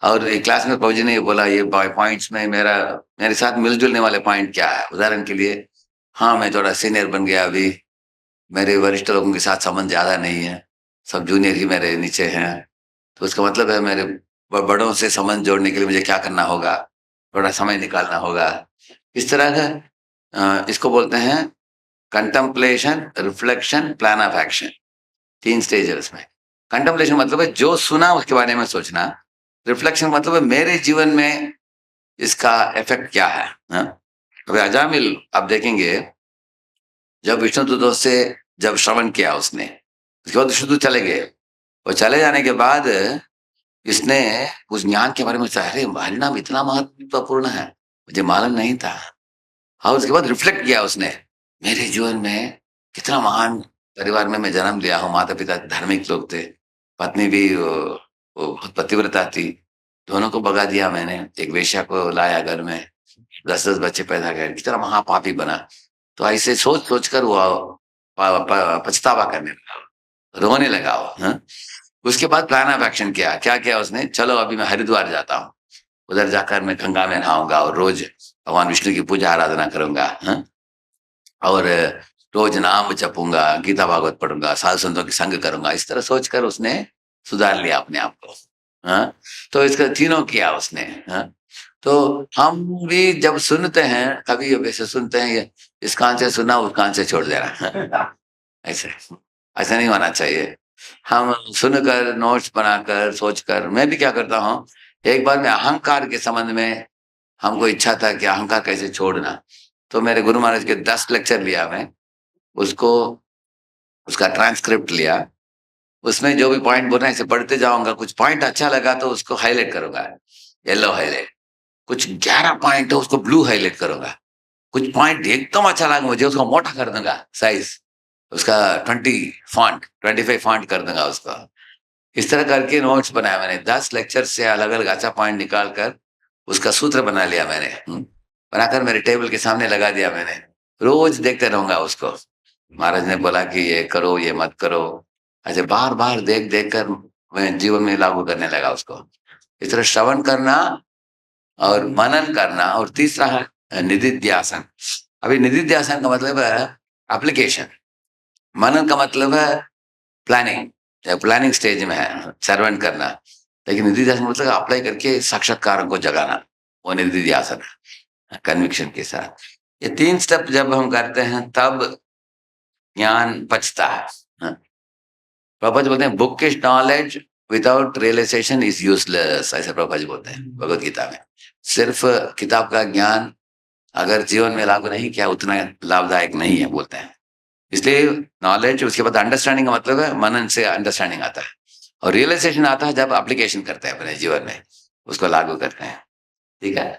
और ये क्लास में प्रभु जी ने ये बोला, ये पॉइंट्स में मेरे साथ मिलजुलने वाले पॉइंट क्या है? उदाहरण के लिए, हाँ मैं थोड़ा सीनियर बन गया अभी, मेरे वरिष्ठ लोगों के साथ संबंध ज्यादा नहीं है, सब जूनियर ही मेरे नीचे हैं। तो उसका मतलब है मेरे बड़ों से संबंध जोड़ने के लिए मुझे क्या करना होगा? थोड़ा समय निकालना होगा। इस तरह का इसको बोलते हैं contemplation, reflection, plan of action. 3 stage है उसमें। कंtemplation मतलब है जो सुना उसके बारे में सोचना। रिफ्लेक्शन मतलब है मेरे जीवन में इसका इफेक्ट क्या है? हाँ? अभी अजामिल आप देखेंगे, जब विष्णुदूतों से जब श्रवण किया उसने, उसके बाद विष्णुदूत चले गए, और चले जाने के बाद इसने उस ज्ञान के बारे में सोचा, अरे हरिनाम इतना महत्वपूर्ण है, मुझे मालूम नहीं था। और उसके बाद रिफ्लेक्ट किया उसने, मेरे जीवन में कितना महान परिवार में मैं जन्म लिया हूँ, माता पिता धार्मिक लोग थे, पत्नी भी वो बहुत पतिव्रता थी, दोनों को भगा दिया मैंने, एक वेश्या को लाया घर में, 10-10 बच्चे पैदा कर, कितना महापापी बना। तो ऐसे सोच सोच कर वो पछतावा करने लगा, रोने लगा वो। हाँ? उसके बाद प्लान ऑफ एक्शन किया। क्या किया उसने? चलो अभी मैं हरिद्वार जाता हूँ, उधर जाकर मैं गंगा में नहाऊंगा और रोज भगवान विष्णु की पूजा आराधना करूंगा। हाँ? और रोज नाम जपूंगा, गीता भागवत पढ़ूंगा, साधु संतों की संग करूंगा। इस तरह सोचकर उसने सुधार लिया अपने आप को। हाँ? तो इसका तीनों किया उसने। हाँ? तो हम भी जब सुनते हैं, कभी वैसे सुनते हैं, ये इस कान से सुना उस कान से छोड़ देना। हाँ? ऐसे ऐसा नहीं होना चाहिए। हम सुनकर, नोट्स बनाकर, सोचकर, मैं भी क्या करता हूँ, एक बार मैं अहंकार के संबंध में, हमको इच्छा था कि अहंकार कैसे छोड़ना, तो मेरे गुरु महाराज के 10 लेक्चर लिया मैं, उसको उसका ट्रांसक्रिप्ट लिया, उसमें जो भी पॉइंट बोलना है इसे पढ़ते जाऊंगा, कुछ पॉइंट अच्छा लगा तो उसको हाईलाइट करूंगा, येलो हाईलाइट। कुछ 11 पॉइंट है उसको ब्लू हाईलाइट करूंगा। कुछ पॉइंट एकदम अच्छा लगा मुझे, उसको मोटा कर दूंगा साइज, उसका 25 फॉन्ट कर दूंगा उसको। इस तरह करके नोट्स बनाया मैंने। 10 लेक्चर से अलग अलग अच्छा पॉइंट निकाल कर उसका सूत्र बना लिया मैंने। बनाकर मेरे टेबल के सामने लगा दिया मैंने। रोज देखते रहूंगा उसको। महाराज ने बोला कि ये करो, ये मत करो, ऐसे बार बार देख देख कर मैं जीवन में लागू करने लगा उसको। इस तरह श्रवण करना और मनन करना, और तीसरा है निधिध्यासन। अभी निधिध्यासन का मतलब है एप्लीकेशन, मनन का मतलब है प्लानिंग, प्लानिंग स्टेज में है सर्वण करना, लेकिन निधिध्यासन मतलब अप्लाई करके साक्षात्कार को जगाना, वो निधिध्यासन है कन्विक्शन के साथ। ये 3 स्टेप जब हम करते हैं तब ज्ञान पचता है। प्रभुपाद बोलते हैं bookish knowledge without realisation is useless, ऐसे प्रभुपाद बोलते हैं भगवत गीता में। सिर्फ किताब का ज्ञान अगर जीवन में लागू नहीं किया उतना लाभदायक नहीं है बोलते हैं। इसलिए नॉलेज, उसके बाद अंडरस्टैंडिंग का मतलब है मनन से अंडरस्टैंडिंग आता है, और रियलाइजेशन आता है जब एप्लीकेशन करते हैं अपने जीवन में, उसको लागू करते हैं। ठीक है।